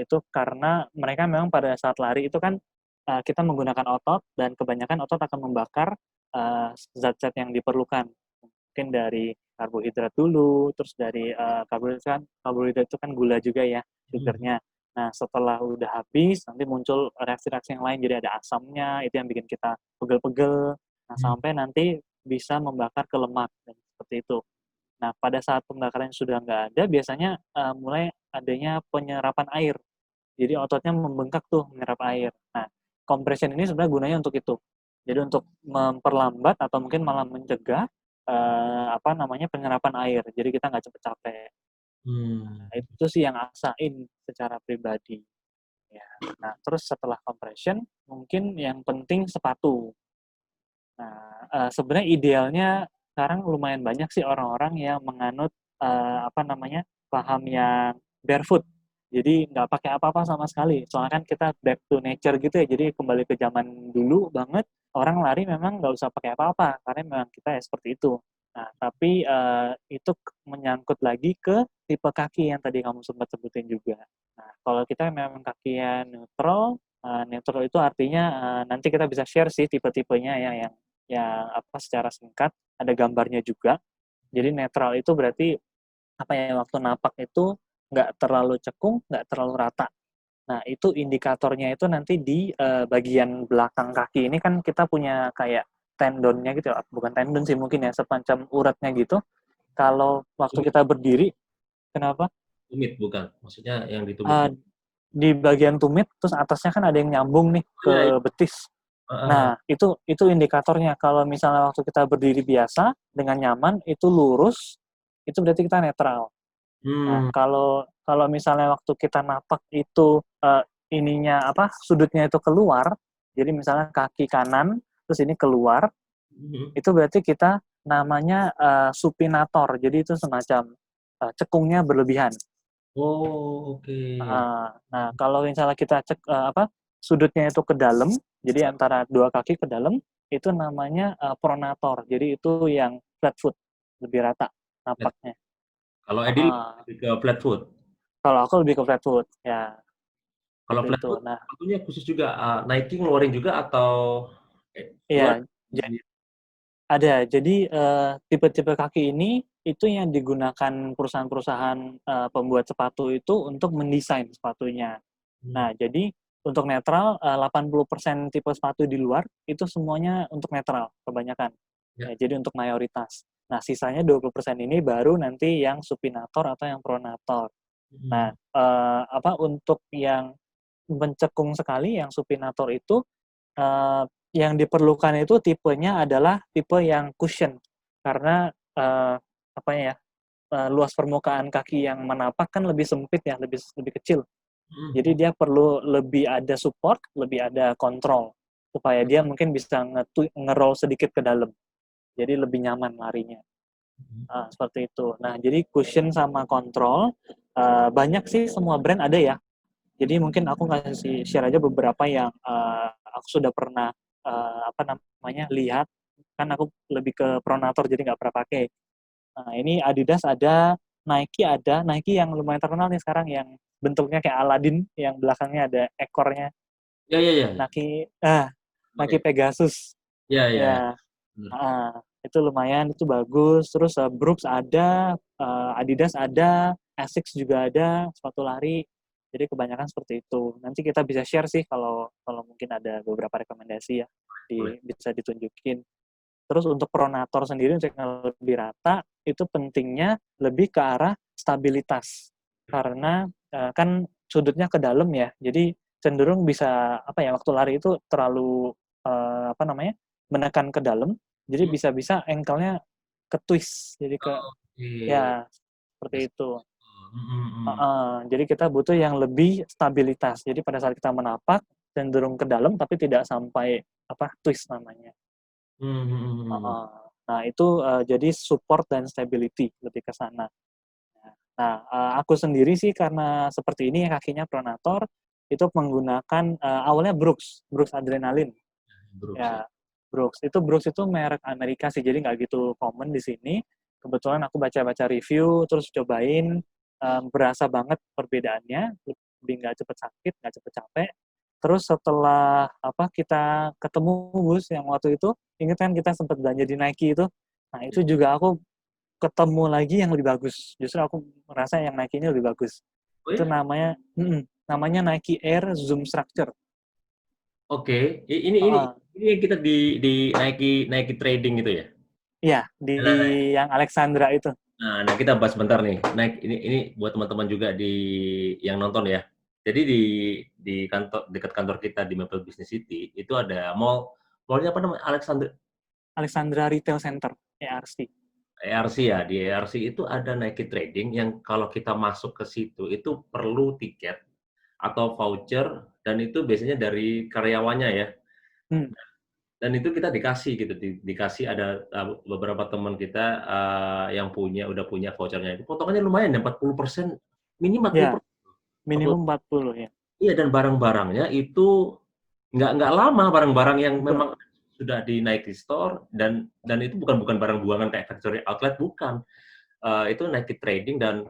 itu karena mereka memang pada saat lari itu kan kita menggunakan otot dan kebanyakan otot akan membakar zat-zat yang diperlukan. Mungkin dari karbohidrat dulu, terus dari karbohidrat itu kan gula juga ya, Mhm. sugarnya. Nah, setelah udah habis, nanti muncul reaksi-reaksi yang lain, jadi ada asamnya, itu yang bikin kita pegel-pegel. Nah, Mmm. sampai nanti bisa membakar ke lemak, dan seperti itu. Nah, pada saat pembakaran sudah nggak ada, biasanya mulai adanya penyerapan air. Jadi ototnya membengkak tuh menyerap air. Nah, compression ini sebenarnya gunanya untuk itu. Jadi untuk memperlambat atau mungkin malah mencegah apa namanya penyerapan air. Jadi kita nggak cepet capek. Mmm. Itu sih yang aksain secara pribadi. Ya. Nah, terus setelah compression mungkin yang penting sepatu. Nah, sebenarnya idealnya sekarang lumayan banyak sih orang-orang yang menganut apa namanya paham yang barefoot. Jadi nggak pakai apa-apa sama sekali. Soalnya kan kita back to nature gitu ya. Jadi kembali ke zaman dulu banget. Orang lari memang nggak usah pakai apa-apa karena memang kita ya seperti itu. Nah, tapi itu menyangkut lagi ke tipe kaki yang tadi kamu sempat sebutin juga. Nah, kalau kita memang kaki yang neutral, neutral itu artinya nanti kita bisa share sih tipe-tipenya ya yang apa secara singkat ada gambarnya juga. Jadi netral itu berarti apa ya waktu napak itu nggak terlalu cekung, nggak terlalu rata. Nah itu indikatornya itu nanti di bagian belakang kaki ini kan kita punya kayak tendonnya gitu, ya. Bukan tendon sih mungkin ya, semacam uratnya gitu. Kalau waktu Tumit kita berdiri, kenapa? tumit bukan? Maksudnya yang di tumit Uh, itu? di bagian tumit, terus atasnya kan ada yang nyambung nih Oh, iya iya. ke betis. Heeh. Nah, itu indikatornya. Kalau misalnya waktu kita berdiri biasa dengan nyaman itu lurus, itu berarti kita netral. Nah, Mmm. kalau kalau misalnya waktu kita napak itu ininya apa sudutnya itu keluar, jadi misalnya kaki kanan terus ini keluar, Mhm. itu berarti kita namanya supinator. Jadi itu semacam cekungnya berlebihan. Oh, oke. Nah, kalau misalnya kita cek apa sudutnya itu ke dalam, jadi antara dua kaki ke dalam, itu namanya pronator. Jadi itu yang flat foot, lebih rata Flat. napaknya. Kalau Edil Uh, lebih ke flat foot? kalau aku lebih ke flat foot, ya Kalau seperti flat itu. foot Nah, sepatunya khusus juga, Nike ngeluarin juga atau keluarin ya sendiri? ada. Jadi tipe-tipe kaki ini itu yang digunakan perusahaan-perusahaan pembuat sepatu itu untuk mendesain sepatunya. Mmm. Nah, jadi untuk netral 80% tipe sepatu di luar itu semuanya untuk netral kebanyakan. Ya. Ya, jadi untuk mayoritas. Nah, sisanya 20% ini baru nanti yang supinator atau yang pronator. Nah, Mhm. apa untuk yang mencekung sekali yang supinator itu yang diperlukan itu tipenya adalah tipe yang cushion. karena apa ya, luas permukaan kaki yang menapak kan lebih sempit ya, lebih lebih kecil. Jadi Mhm. dia perlu lebih ada support, lebih ada kontrol supaya dia mungkin bisa ngeroll sedikit ke dalam. Jadi lebih nyaman larinya. Mhm. Seperti itu. Nah, jadi cushion sama kontrol banyak sih, semua brand ada ya. Jadi mungkin aku kasih share aja beberapa yang aku sudah pernah apa namanya lihat. Kan aku lebih ke pronator jadi nggak pernah pakai. Nah, ini Adidas ada, Nike ada. Nike yang lumayan terkenal nih sekarang yang bentuknya kayak Aladdin, yang belakangnya ada ekornya. Ya, ya, ya, ya. Nike, Nike Oke. Pegasus. Ya, ya, ya. Ya, Benar. ah, itu lumayan, itu bagus. Terus Brooks ada, Adidas ada, Asics juga ada, sepatu lari. Jadi kebanyakan seperti itu. Nanti kita bisa share sih kalau kalau mungkin ada beberapa rekomendasi ya, Boleh. bisa ditunjukin. Terus untuk pronator sendiri untuk yang lebih rata, itu pentingnya lebih ke arah stabilitas. Karena kan sudutnya ke dalam ya, jadi cenderung bisa apa ya, waktu lari itu terlalu apa namanya, menekan ke dalam, jadi Hmm. bisa-bisa ankle-nya ke twist, jadi ke Oke. ya seperti Yes. itu. Mhm, mhm. Jadi kita butuh yang lebih stabilitas. Jadi pada saat kita menapak cenderung ke dalam tapi tidak sampai apa twist namanya. Mhm, mhm, mhm. Heeh. Nah, itu jadi support dan stability lebih ke sana. Nah, aku sendiri sih karena seperti ini ya kakinya pronator, itu menggunakan awalnya Brooks, Brooks Adrenaline. Brooks ya. Ya, Brooks. Brooks itu merek Amerika sih, jadi nggak gitu common di sini. Kebetulan aku baca-baca review, terus cobain, berasa banget perbedaannya, lebih nggak cepet sakit, nggak cepet capek. Terus setelah apa kita ketemu Gus yang waktu itu, inget kan kita sempat belanja di Nike itu, nah itu juga aku ketemu lagi yang lebih bagus. Justru aku merasa yang Nike ini lebih bagus. Oh Itu ya? namanya Nike Air Zoom Structure. Oke. Ini Heeh. ini yang kita di Nike Nike Trading itu ya? Iya, di Nah, yang Alexandra itu. nah, kita bahas bentar nih. Nike ini buat teman-teman juga yang nonton ya. Jadi di kantor dekat kantor kita di Maple Business City itu ada mallnya apa namanya? Alexandra Retail Center, ARC. ERC ya. Di ERC itu ada Nike Trading yang kalau kita masuk ke situ itu perlu tiket atau voucher dan itu biasanya dari karyawannya ya. Hmm, Dan itu kita dikasih gitu, dikasih ada beberapa teman kita yang udah punya vouchernya itu potongannya lumayan ya 40%, minimal ya, 40%. minimum 40 ya. Iya dan barang-barangnya itu nggak lama, barang-barang yang Betul. memang sudah di Nike Store dan itu bukan bukan barang buangan kayak factory outlet, bukan. Itu Nike Trading dan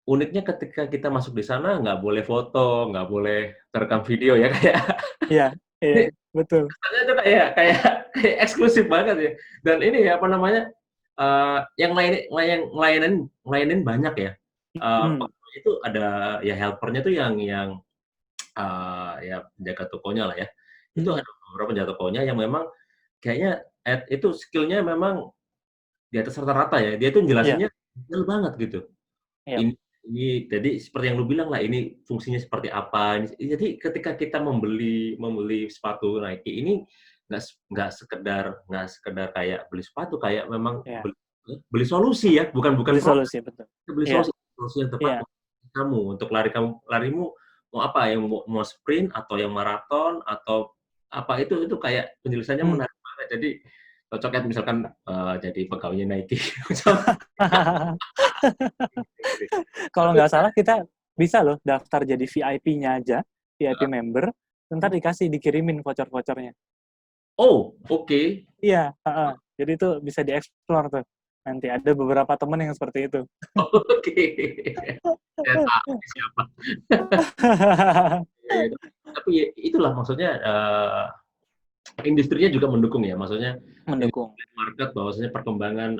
uniknya ketika kita masuk di sana nggak boleh foto, nggak boleh terekam video ya, kayak Iya, iya, betul. kesannya itu kayak kayak kayak eksklusif banget ya. Dan ini ya, apa namanya, yang ngelayanin banyak ya. Hmm, Itu ada ya helper-nya tuh yang ya penjaga tokonya lah ya. Itu hmm, ada beberapa penjaga tokonya yang memang kayaknya itu skill-nya memang di atas rata-rata ya. Dia tuh iya, jelasinnya detail banget gitu. iya, Ini jadi seperti yang lu bilang lah, ini fungsinya seperti apa. Jadi ketika kita membeli sepatu Nike ini nggak sekedar kayak beli sepatu, kayak memang iya. beli solusi ya, bukan bukan Beli produk, solusi, betul. beli Iya, solusi yang tepat iya. untuk kamu, untuk larimu mau apa, yang mau sprint atau yang maraton atau apa, itu kayak penjelasannya Hmm. menarik banget. Jadi cocok ya misalkan, jadi pegawainya Nike. Kalau nggak salah kita bisa loh daftar jadi VIP-nya aja, VIP member, ntar dikasih, dikirimin voucher-vouchernya. Oh, oke. Iya, heeh. Jadi itu bisa dieksplor tuh. Nanti ada beberapa temen yang seperti itu. Oke. Saya tahu siapa. Ya, tapi ya itulah maksudnya, industrinya juga mendukung ya, maksudnya Mendukung. market bahwasanya perkembangan,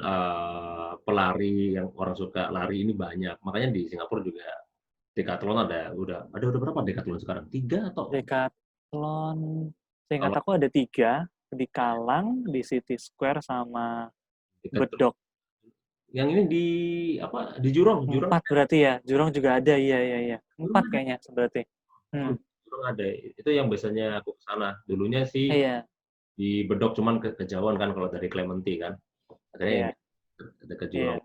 pelari yang orang suka lari ini banyak. Makanya di Singapura juga Decathlon udah berapa Decathlon sekarang? 3 atau Decathlon, seingat kalau aku ada 3, di Kalang, di City Square, sama Decathlon Bedok. yang ini di apa, di Jurong 4 berarti ya, Jurong juga ada, iya, iya, iya. Jurong 4 ada, kayaknya berarti. Hmm, Jurong ada. Itu yang biasanya aku ke sana. Dulunya sih iya, di Bedok, cuman kejauhan kan kalau dari Clementi kan. Akhirnya yang iya. dekat Iya. Juang.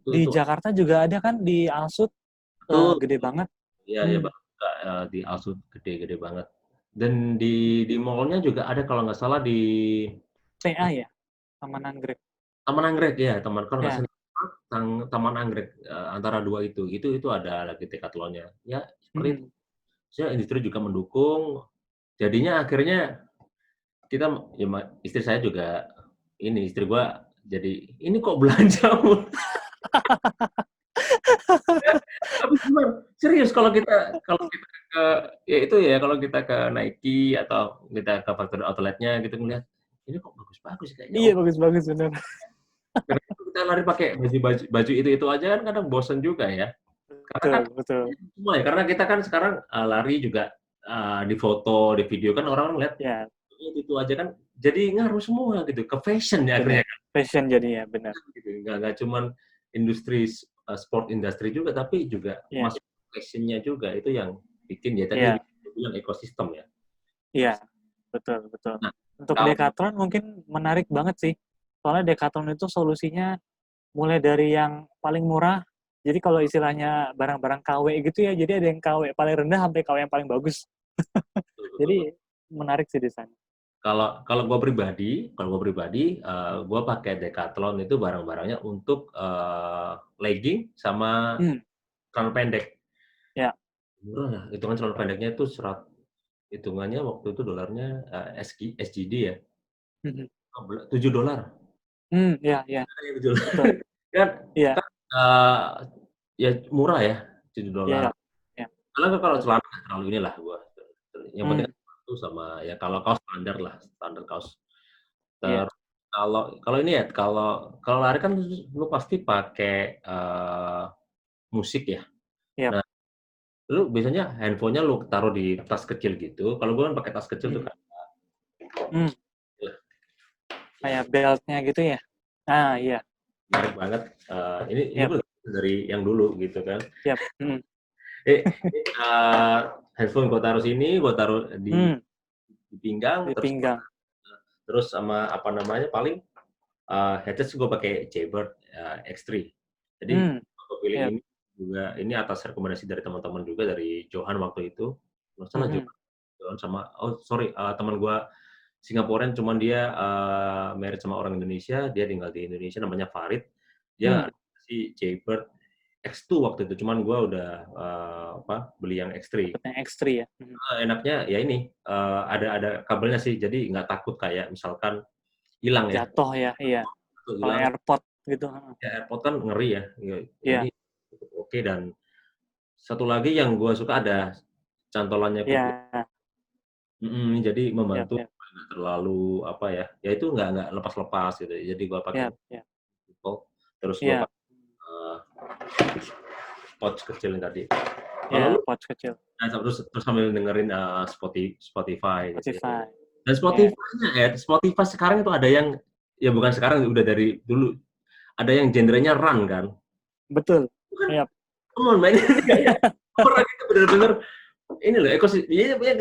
Di Itu Jakarta juga ada kan di Alsut, betul. gede banget. Iya, ya Hmm, Bang. Di Alsut gede-gede banget. Dan di mallnya juga ada kalau nggak salah di TA ya, Taman Anggrek. Taman Anggrek ya, kalau nggak Ya. salah Taman Anggrek antara dua itu ada lagi Decathlon-nya. Ya seperti itu. Mm-mm. Saya industri juga mendukung. Jadinya akhirnya kita ya, istri saya juga ini istri gua jadi ini kok belanja mulu?" Tapi bener, serius kalau kita ke ya itu ya kalau kita ke Nike atau kita ke factory outlet-nya gitu ngelihat, ini kok bagus-bagus kayaknya. Iya, Oh, bagus-bagus bener. kadang kita lari pakai baju itu aja kan kadang bosen juga ya. Karena kan Betul, betul. semua ya, karena kita kan sekarang lari juga di foto, di video kan orang ngeliat Ya, itu aja kan jadi ngaruh semua gitu ke fashion ya bener. akhirnya kan Fashion jadinya, bener. gitu. Nggak cuman industri sport industri juga tapi juga Iya, masuk fashion-nya juga itu yang bikin ya tadi iya, bilang ekosistem ya. iya, betul, betul. Nah, Untuk kalau Decathlon mungkin menarik banget sih. Soalnya Decathlon itu solusinya mulai dari yang paling murah. Jadi kalau istilahnya barang-barang KW gitu ya, jadi ada yang KW paling rendah sampai KW yang paling bagus. betul, betul, Jadi betul. menarik sih di sana. Kalau gua pribadi gua pakai Decathlon itu barang-barangnya untuk legging sama Hmm, celana pendek. ya. Murah lah, hitungan celana pendeknya itu hitungannya waktu itu dolarnya SGD ya, Mhm. $7. Ya, ya, Betul. betul. Kan Iya, kan, ya murah ya, $7. iya, iya. Karena kan kalau Betul. celana nggak terlalu inilah gua, yang penting Hmm, kan sepatu sama ya kalau kaos standar lah, standar kaos. iya, Terus kalau kalau ini ya, kalau kalau lari kan lu pasti pakai, musik ya. iya. Nah, lu biasanya handphone-nya lu taruh di tas kecil gitu, kalau gua kan pakai tas kecil tuh Hmm, kan. hmm, kayak belt-nya gitu ya. Ah, iya, Menarik banget, ini iya, pun dari yang dulu gitu kan. iya. Hmm, Ini, handphone gua taruh sini, gua taruh hmm, di pinggang, di pinggang. terus sama apa namanya, paling, headset sih gua pakai Jaybird, X3. Jadi Hmm, gua pilih iya. ini juga ini atas rekomendasi dari teman-teman juga, dari Johan waktu itu. Nggak salah Mhm, Johan sama oh sorry, teman gua Singaporean cuman dia, married sama orang Indonesia, dia tinggal di Indonesia namanya Farid. Dia hmm, si Jaybird X2 waktu itu, cuman gua udah, beli yang X3. dapet yang X3 ya. Mhm. Enaknya ya ini, ada kabelnya sih, jadi nggak takut kayak misalkan hilang ya, Jatuh ya, iya. atau Kalau hilang, AirPod gitu, heeh. ya AirPod kan ngeri ya, ini Iya, cukup oke dan satu lagi yang gua suka ada cantolannya kuku, iya, jadi iya, membantu iya, nggak terlalu apa ya, ya itu nggak lepas-lepas gitu, jadi gua pakai iya, iya, Apple, terus gua iya, pakai, pouch kecil yang tadi. Kalau iya, lu pouch kecil. terus sambil dengerin, Spotify gitu ya. Spotify. Dan Iya, Spotify sekarang itu ada yang ya bukan sekarang, udah dari dulu, ada yang genrenya run kan. betul. Itu kan Iya, come on man, ini kayak orang itu bener-bener ini loh ya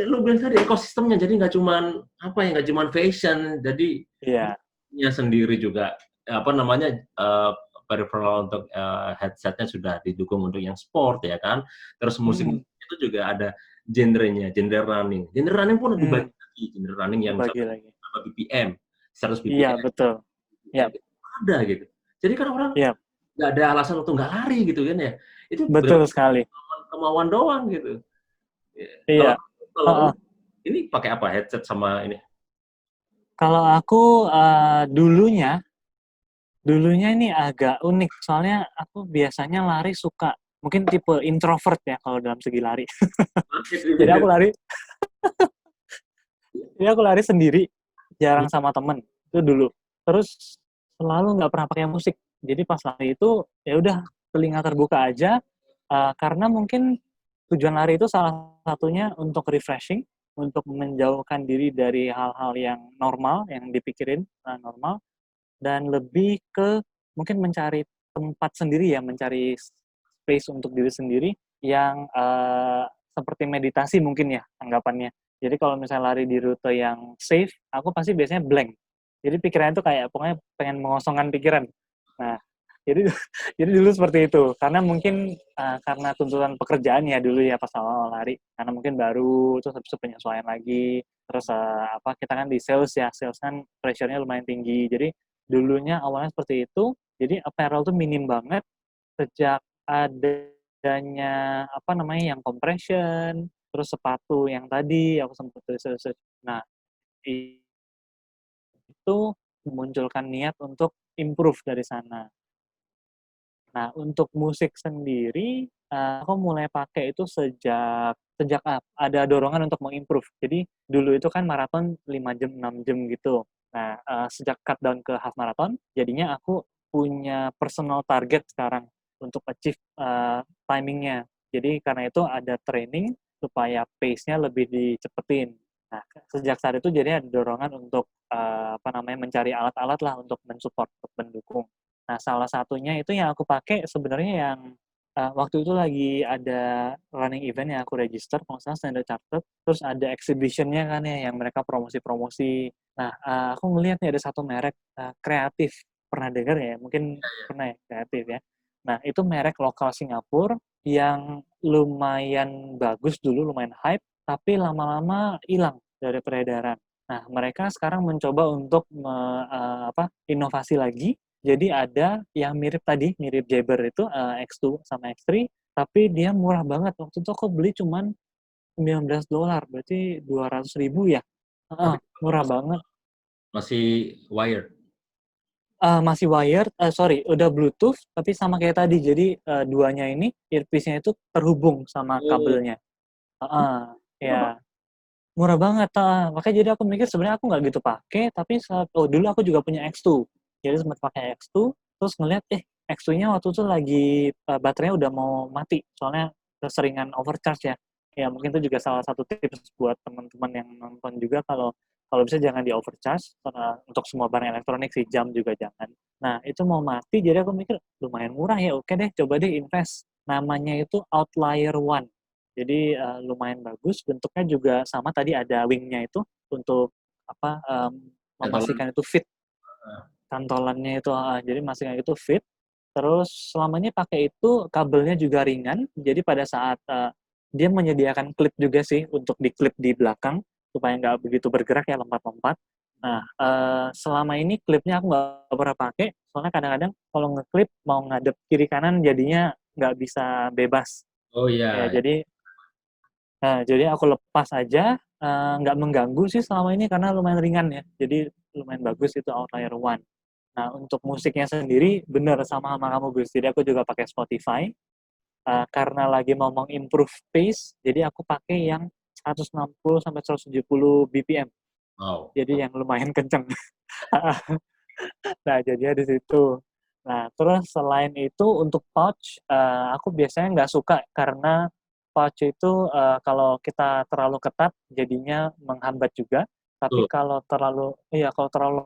lu bilang tadi ekosistemnya, jadi nggak cuman apa ya, nggak cuman fashion, jadi iya, musiknya sendiri juga, apa namanya, peripheral untuk, headset-nya sudah didukung untuk yang sport ya kan. Terus musik mhm, itu juga ada genrenya, genre running. Genre running pun dibagi mmm, lagi, genre running yang dibagi misalkan lagi. berapa BPM, 100 Iya, BPM, betul. Iya, itu ada gitu. Jadi kan orang iya, nggak ada alasan untuk nggak lari gitu kan ya. Itu betul benar-benar sekali. kemauan doang gitu. Ya, kalau Iya, kalau lu heeh. ini pakai apa? Headset sama ini? Kalau aku, dulunya ini agak unik, soalnya aku biasanya lari suka mungkin tipe introvert ya kalau dalam segi lari. Jadi aku lari sendiri, jarang sama temen, itu dulu. Terus selalu nggak pernah pakai musik. Jadi pas lari itu, ya udah telinga terbuka aja, karena mungkin tujuan lari itu salah satunya untuk refreshing, untuk menjauhkan diri dari hal-hal yang normal, yang dipikirin, normal, dan lebih ke mungkin mencari tempat sendiri ya, mencari space untuk diri sendiri yang seperti meditasi mungkin ya anggapannya. Jadi kalau misalnya lari di rute yang safe, aku pasti biasanya blank. Jadi pikirannya tuh kayak pokoknya pengen mengosongkan pikiran. Nah, Jadi jadi dulu seperti itu. Karena mungkin karena tuntutan pekerjaan ya dulu ya pas awal lari. Karena mungkin baru terus habis itu penyesuaian lagi. Terus apa kita kan di sales ya, sales kan pressure-nya lumayan tinggi. Jadi dulunya awalnya seperti itu. Jadi apparel tuh minim banget sejak adanya apa namanya yang compression, terus sepatu yang tadi aku sempat research. Nah, itu memunculkan niat untuk improve dari sana. Nah, untuk musik sendiri, aku mulai pakai itu sejak sejak ada dorongan untuk mengimprove. Jadi dulu itu kan maraton 5 jam, 6 jam gitu. Nah, sejak cut down ke half marathon, jadinya aku punya personal target sekarang untuk achieve timingnya. Jadi karena itu ada training supaya pace-nya lebih dicepetin. Nah, sejak saat itu jadi ada dorongan untuk apa namanya mencari alat-alat lah untuk mensupport, untuk mendukung. Nah, salah satunya itu yang aku pakai sebenarnya yang waktu itu lagi ada running event yang aku register, kalau nggak salah Standard Chartered, terus ada exhibition-nya kan ya, yang mereka promosi-promosi. Nah, aku ngelihat nih ada satu merek kreatif, pernah dengar ya? Mungkin pernah ya, kreatif ya. Nah, itu merek lokal Singapura yang lumayan bagus dulu, lumayan hype, tapi lama-lama hilang dari peredaran. Nah, mereka sekarang mencoba untuk inovasi lagi jadi ada yang mirip tadi, mirip Jabber itu X2 sama X3, tapi dia murah banget. Waktu itu aku beli cuman $19, berarti 200.000 ya. Tapi Murah banget. masih wired. Masih wired, sorry, udah Bluetooth, tapi sama kayak tadi. Jadi duanya ini earpiece-nya itu terhubung sama Oh, kabelnya. Ya, berapa? murah banget. Makanya jadi aku mikir sebenarnya aku nggak gitu pakai, tapi dulu aku juga punya X2. Jadi sempat pakai X2, terus ngeliat X2-nya waktu itu lagi baterainya udah mau mati, soalnya keseringan overcharge ya. Ya mungkin itu juga salah satu tips buat teman-teman yang nonton juga kalau kalau bisa jangan di overcharge untuk semua barang elektronik sih, jam juga jangan. Nah itu mau mati, jadi aku mikir lumayan murah ya, oke deh coba deh invest. Namanya itu Outlier One. Jadi lumayan bagus, bentuknya juga sama tadi ada wingnya itu untuk apa Cantolan. memastikan itu fit, cantolannya itu jadi memastikan itu fit. Terus selamanya pakai itu kabelnya juga ringan, jadi pada saat dia menyediakan klip juga sih untuk diklip di belakang supaya nggak begitu bergerak ya lompat-lompat. Nah, selama ini klipnya aku nggak pernah pakai, soalnya kadang-kadang kalau ngeklip mau ngadep kiri kanan jadinya nggak bisa bebas. Oh Ya, iya. jadi aku lepas aja, nggak mengganggu sih selama ini karena lumayan ringan ya. Jadi lumayan bagus itu Outlier One. Nah, untuk musiknya sendiri bener sama kamu Gus. Jadi aku juga pakai Spotify karena lagi mau mengimprove pace, jadi aku pakai yang 160 sampai 170 BPM. Wow. Jadi yang lumayan kenceng. Nah, jadinya di situ. Nah, terus selain itu untuk pouch, aku biasanya nggak suka karena pouch itu kalau kita terlalu ketat jadinya menghambat juga. Tapi Tuh. kalau terlalu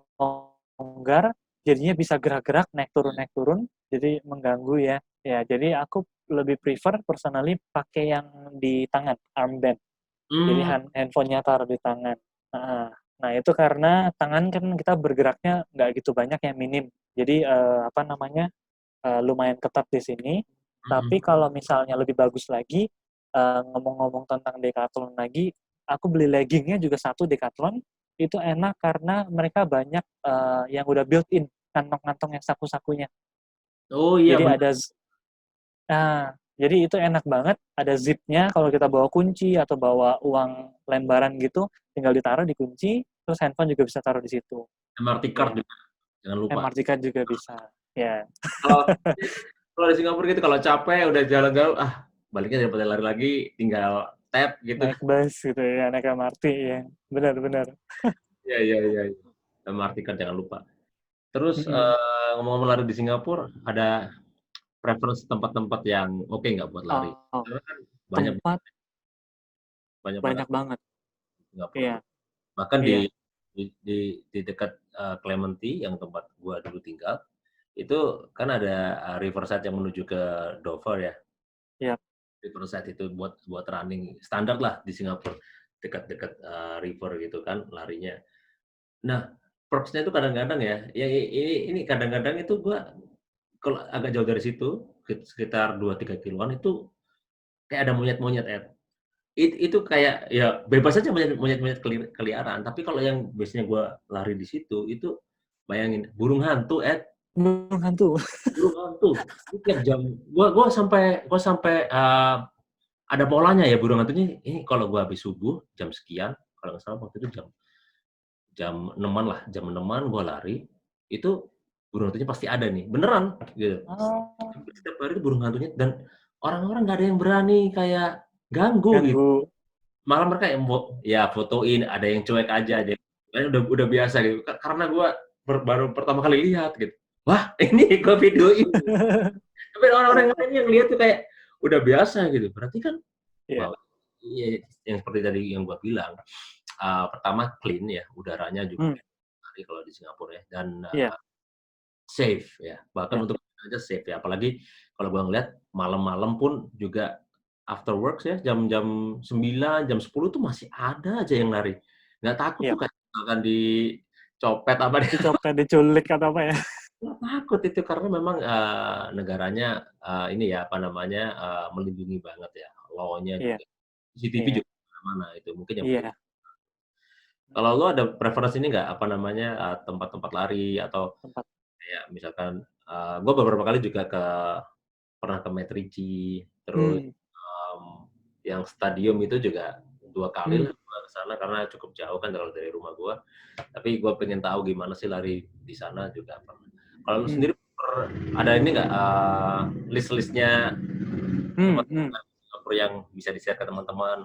longgar jadinya bisa gerak-gerak naik turun, jadi mengganggu ya. Ya, jadi aku lebih prefer personally pakai yang di tangan, armband. Jadi Hmm, handphonenya taruh di tangan. Nah, itu karena tangan kan kita bergeraknya nggak gitu banyak yang minim. Jadi apa namanya lumayan ketat di sini. Tapi hmm. kalau misalnya lebih bagus lagi, ngomong-ngomong tentang Decathlon lagi, aku beli leggingnya juga satu Decathlon. Itu enak karena mereka banyak yang udah built-in kantong-kantong yang saku-sakunya. Oh iya Jadi benar. ada jadi itu enak banget, ada zipnya kalau kita bawa kunci atau bawa uang lembaran gitu, tinggal ditaruh dikunci, terus handphone juga bisa taruh di situ. MRT card Ya, juga jangan lupa. MRT card juga bisa. Ya, Kalau kalau di Singapura gitu kalau capek udah jalan jauh baliknya daripada lari lagi tinggal tap gitu. naik bus gitu ya, naik MRT ya. Benar-benar. Iya iya iya. MRT card jangan lupa. Terus Mm-mm. ngomong-ngomong lari di Singapura ada preference tempat-tempat yang oke nggak buat lari? Oh, Karena kan banyak tempat banyak banget banyak banget. di Singapura Iya, tuh. Bahkan iya, di dekat Clementi yang tempat gua dulu tinggal, itu kan ada riverside yang menuju ke Dover ya. iya. Riverside itu buat buat running standar lah di Singapura, dekat-dekat river gitu kan larinya. Nah, perks-nya itu kadang-kadang ya, ini kadang-kadang itu gua kalau agak jauh dari situ, sekitar 2-3 kiloan itu kayak ada monyet-monyet, Ed. Itu kayak ya bebas aja monyet-monyet keliaran, tapi kalau yang biasanya gua lari di situ, itu bayangin burung hantu, Ed. Burung hantu. Burung hantu. Itu tiap jam gua sampai ada polanya ya burung hantunya, ini kalau gua habis subuh jam sekian, kalau nggak salah waktu itu jam jam 6-an lah, jam 6-an gua lari, itu burung hantunya pasti ada nih, beneran gitu. Oh, Setiap hari itu burung hantunya dan orang-orang nggak ada yang berani kayak ganggu gitu. ganggu. Malah mereka yang ya fotoin, ada yang cuek aja, ada yang udah biasa gitu. Karena gua baru pertama kali lihat gitu. Wah, ini gua videoin. Tapi orang-orang lain yang lihat tuh kayak udah biasa gitu. Berarti kan Iya. wow, iya yang seperti tadi yang gua bilang, pertama clean ya, udaranya juga Hmm, enak kalau di Singapura ya dan, iya, safe ya, bahkan iya, untuk aja safe ya, apalagi kalau gua ngelihat malam-malam pun juga after works ya, jam-jam 9, jam 10 tuh masih ada aja yang lari. Nggak takut iya. tuh kayak akan dicopet apa deh, Dicopet, diculik atau apa ya? nggak takut itu karena memang, negaranya, ini ya, apa namanya, melindungi banget ya, law-nya Iya, juga, CCTV iya, juga mana-mana, itu mungkin yang penting. iya. Kalau lo ada preferensi ini nggak, apa namanya, tempat-tempat lari atau Tempat. kayak misalkan, gua beberapa kali juga pernah ke Metrici, terus, Hmm, yang stadium itu juga 2 kali hmm, lah gua ke sana karena cukup jauh kan kalau dari rumah gua, tapi gua pengen tahu gimana sih lari di sana juga pernah. Kalau lu hmm, sendiri ada ini nggak, list-listnya hmm. tempat-tempat Singapura yang bisa di-share ke teman-teman?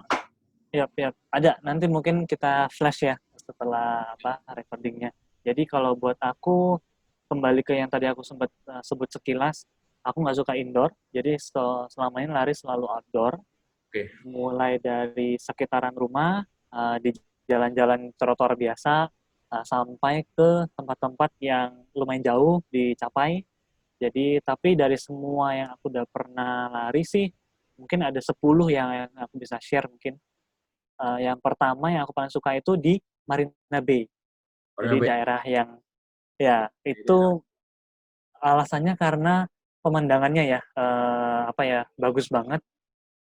Yap, yap. Ada. Nanti mungkin kita flash ya setelah apa recordingnya. Jadi kalau buat aku kembali ke yang tadi aku sempat sebut sekilas, aku nggak suka indoor. Jadi selama ini lari selalu outdoor. Oke, Mulai dari sekitaran rumah, di jalan-jalan trotoar biasa, sampai ke tempat-tempat yang lumayan jauh dicapai. Jadi tapi dari semua yang aku udah pernah lari sih, mungkin ada 10 yang aku bisa share mungkin. Yang pertama yang aku paling suka itu di Marina Bay. Jadi Marina Bay. daerah yang ya Ini itu alasannya karena pemandangannya ya apa ya bagus banget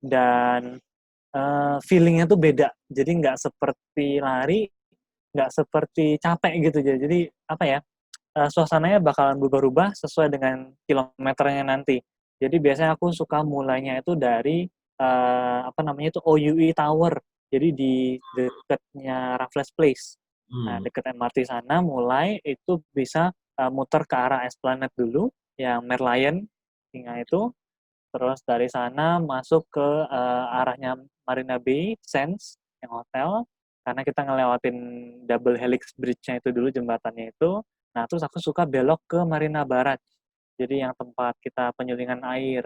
dan feeling-nya tuh beda. Jadi nggak seperti lari, nggak seperti capek gitu. Jadi apa ya suasananya bakalan berubah-ubah sesuai dengan kilometernya nanti. Jadi biasanya aku suka mulainya itu dari apa namanya itu OUE Tower. Jadi di dekatnya Raffles Place. Nah, hmm, dekat MRT sana mulai itu bisa muter ke arah Esplanade dulu, yang Merlion tinggal itu. Terus dari sana masuk ke arahnya Marina Bay Sands yang hotel. Karena kita ngelewatin Double Helix Bridge-nya itu dulu jembatannya itu. Nah, terus aku suka belok ke Marina Barat. Jadi yang tempat kita penyulingan air.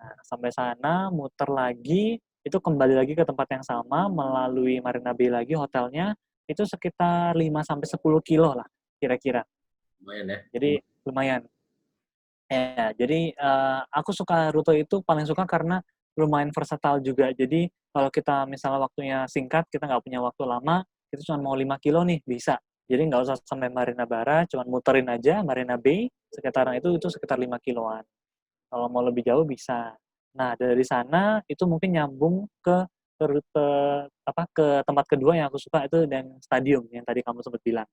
Nah, sampai sana muter lagi, itu kembali lagi ke tempat yang sama melalui Marina Bay lagi hotelnya itu sekitar 5 sampai 10 kilo lah kira-kira. lumayan ya. Jadi lumayan. Ya, jadi aku suka rute itu paling suka karena lumayan versatile juga. Jadi kalau kita misalnya waktunya singkat, kita nggak punya waktu lama, kita cuma mau 5 kilo nih, bisa. Jadi nggak usah sampai Marina Barat, cuma muterin aja Marina Bay, sekitaran itu sekitar 5 kiloan. Kalau mau lebih jauh bisa. Nah, dari sana itu mungkin nyambung ke rute apa ke tempat kedua yang aku suka itu dan stadium yang tadi kamu sempat bilang.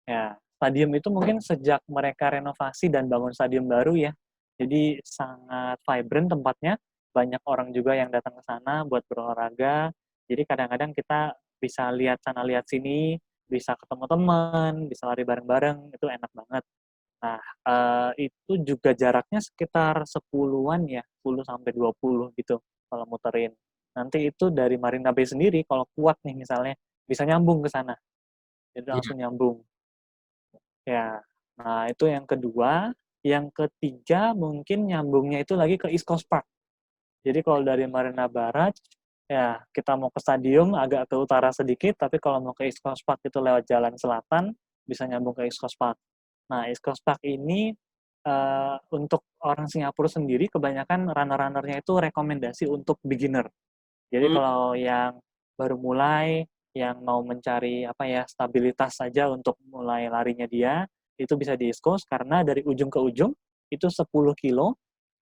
Ya, stadium itu mungkin sejak mereka renovasi dan bangun stadium baru ya. Jadi sangat vibrant tempatnya, banyak orang juga yang datang ke sana buat berolahraga. Jadi kadang-kadang kita bisa lihat sana lihat sini, bisa ketemu teman, bisa lari bareng-bareng, itu enak banget. Nah, itu juga jaraknya sekitar 10-an ya, 10 sampai 20 gitu kalau muterin. Nanti itu dari Marina Bay sendiri kalau kuat nih misalnya bisa nyambung ke sana. Jadi Iya, langsung nyambung. Ya, nah itu yang kedua. Yang ketiga mungkin nyambungnya itu lagi ke East Coast Park. Jadi kalau dari Marina Barat, ya kita mau ke stadium agak ke utara sedikit, tapi kalau mau ke East Coast Park itu lewat jalan selatan, bisa nyambung ke East Coast Park. Nah, East Coast Park ini untuk orang Singapura sendiri, kebanyakan runner-runnernya itu rekomendasi untuk beginner. Jadi mmm, kalau yang baru mulai, yang mau mencari apa ya stabilitas saja untuk mulai larinya dia, itu bisa di East Coast karena dari ujung ke ujung itu 10 kilo,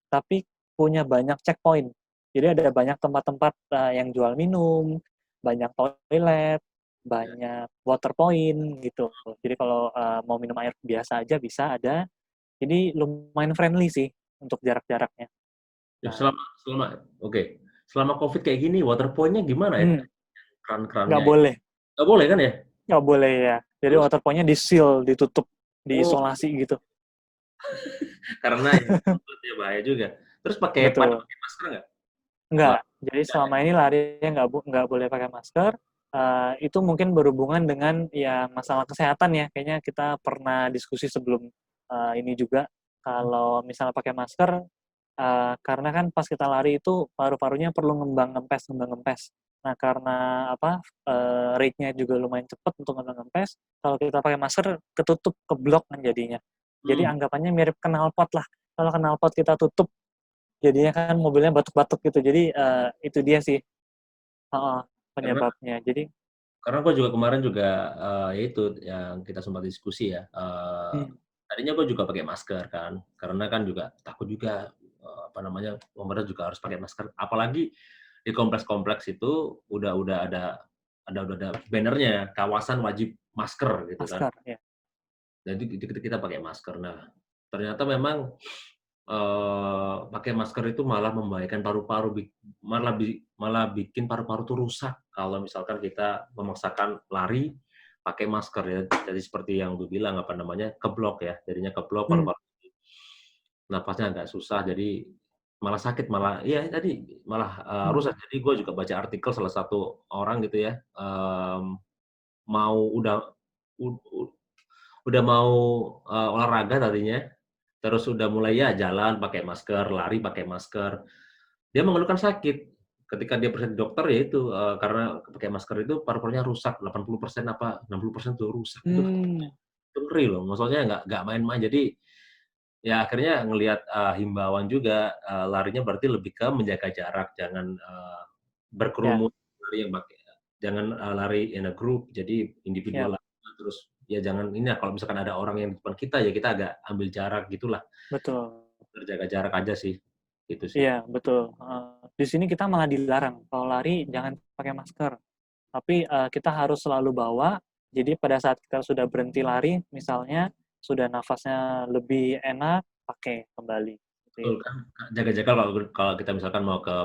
tapi punya banyak checkpoint. Jadi ada banyak tempat-tempat yang jual minum, banyak toilet, Ya. banyak water point gitu. Jadi kalau mau minum air biasa aja bisa ada. Jadi lumayan friendly sih untuk jarak-jaraknya. Ya, Nah, oke. Selama COVID kayak gini, water point-nya gimana ya? hmm, nggak Keran-kerannya ya? boleh, Nggak boleh kan ya? nggak boleh ya. Jadi Terus, water point-nya di-seal, ditutup, oh, diisolasi gitu. karena ya, ya bahaya juga. Terus pada Betul. pakai masker nggak? Apa? Enggak. Jadi Nggak ya? selama ini larinya nggak boleh pakai masker. Itu mungkin berhubungan dengan ya masalah kesehatan ya. Kayaknya kita pernah diskusi sebelum ini juga. Kalau misalnya pakai masker, karena kan pas kita lari itu paru-parunya perlu ngembang ngempes. Nah karena apa rate-nya juga lumayan cepat untuk ngembang ngempes. Kalau kita pakai masker ketutup keblok kan jadinya. Jadi Hmm, anggapannya mirip knalpot lah. Kalau knalpot kita tutup jadinya kan mobilnya batuk-batuk gitu. Jadi itu dia sih heeh, karena penyebabnya. Jadi karena gue juga kemarin juga ya itu yang kita sempat diskusi ya. hmm, Tadinya gue juga pakai masker kan, karena kan juga takut juga apa namanya pemerintah juga harus pakai masker. Apalagi di kompleks-kompleks itu udah ada bannernya kawasan wajib masker gitu kan. masker ya. Jadi kita pakai masker. Nah, ternyata memang pakai masker itu malah membahayakan paru-paru, malah bikin paru-paru tuh rusak kalau misalkan kita memaksakan lari pakai masker ya. Jadi seperti yang lu bilang, apa namanya, keblok ya, jadinya keblok Hmm, paru-paru, napasnya agak susah, jadi malah sakit, malah iya tadi, malah, hmm, rusak. Jadi gue juga baca artikel salah satu orang gitu ya, mau ud ud udah mau, olahraga tadinya, terus udah mulai ya jalan pakai masker, lari pakai masker. Dia mengeluhkan sakit. Ketika dia periksa ke dokter ya itu, karena pakai masker itu paru-parunya rusak, 80% apa 60% tuh rusak. hmm, Itu ngeri loh, maksudnya nggak main-main. Jadi, ya akhirnya ngelihat, himbauan juga, larinya berarti lebih ke menjaga jarak, jangan, ya, berkerumun, lari yang pakai jangan, lari in a group, jadi ya, individual aja, terus ya jangan ini ya, kalau misalkan ada orang yang di depan kita, ya kita agak ambil jarak gitulah, betul. berjaga jarak aja sih, gitu sih. Iya, betul. Di sini kita malah dilarang kalau lari jangan pakai masker. Tapi kita harus selalu bawa. Jadi pada saat kita sudah berhenti lari, misalnya sudah nafasnya lebih enak, pakai kembali. Seperti Betul itu. kan, jaga-jaga kalau kalau kita misalkan mau ke,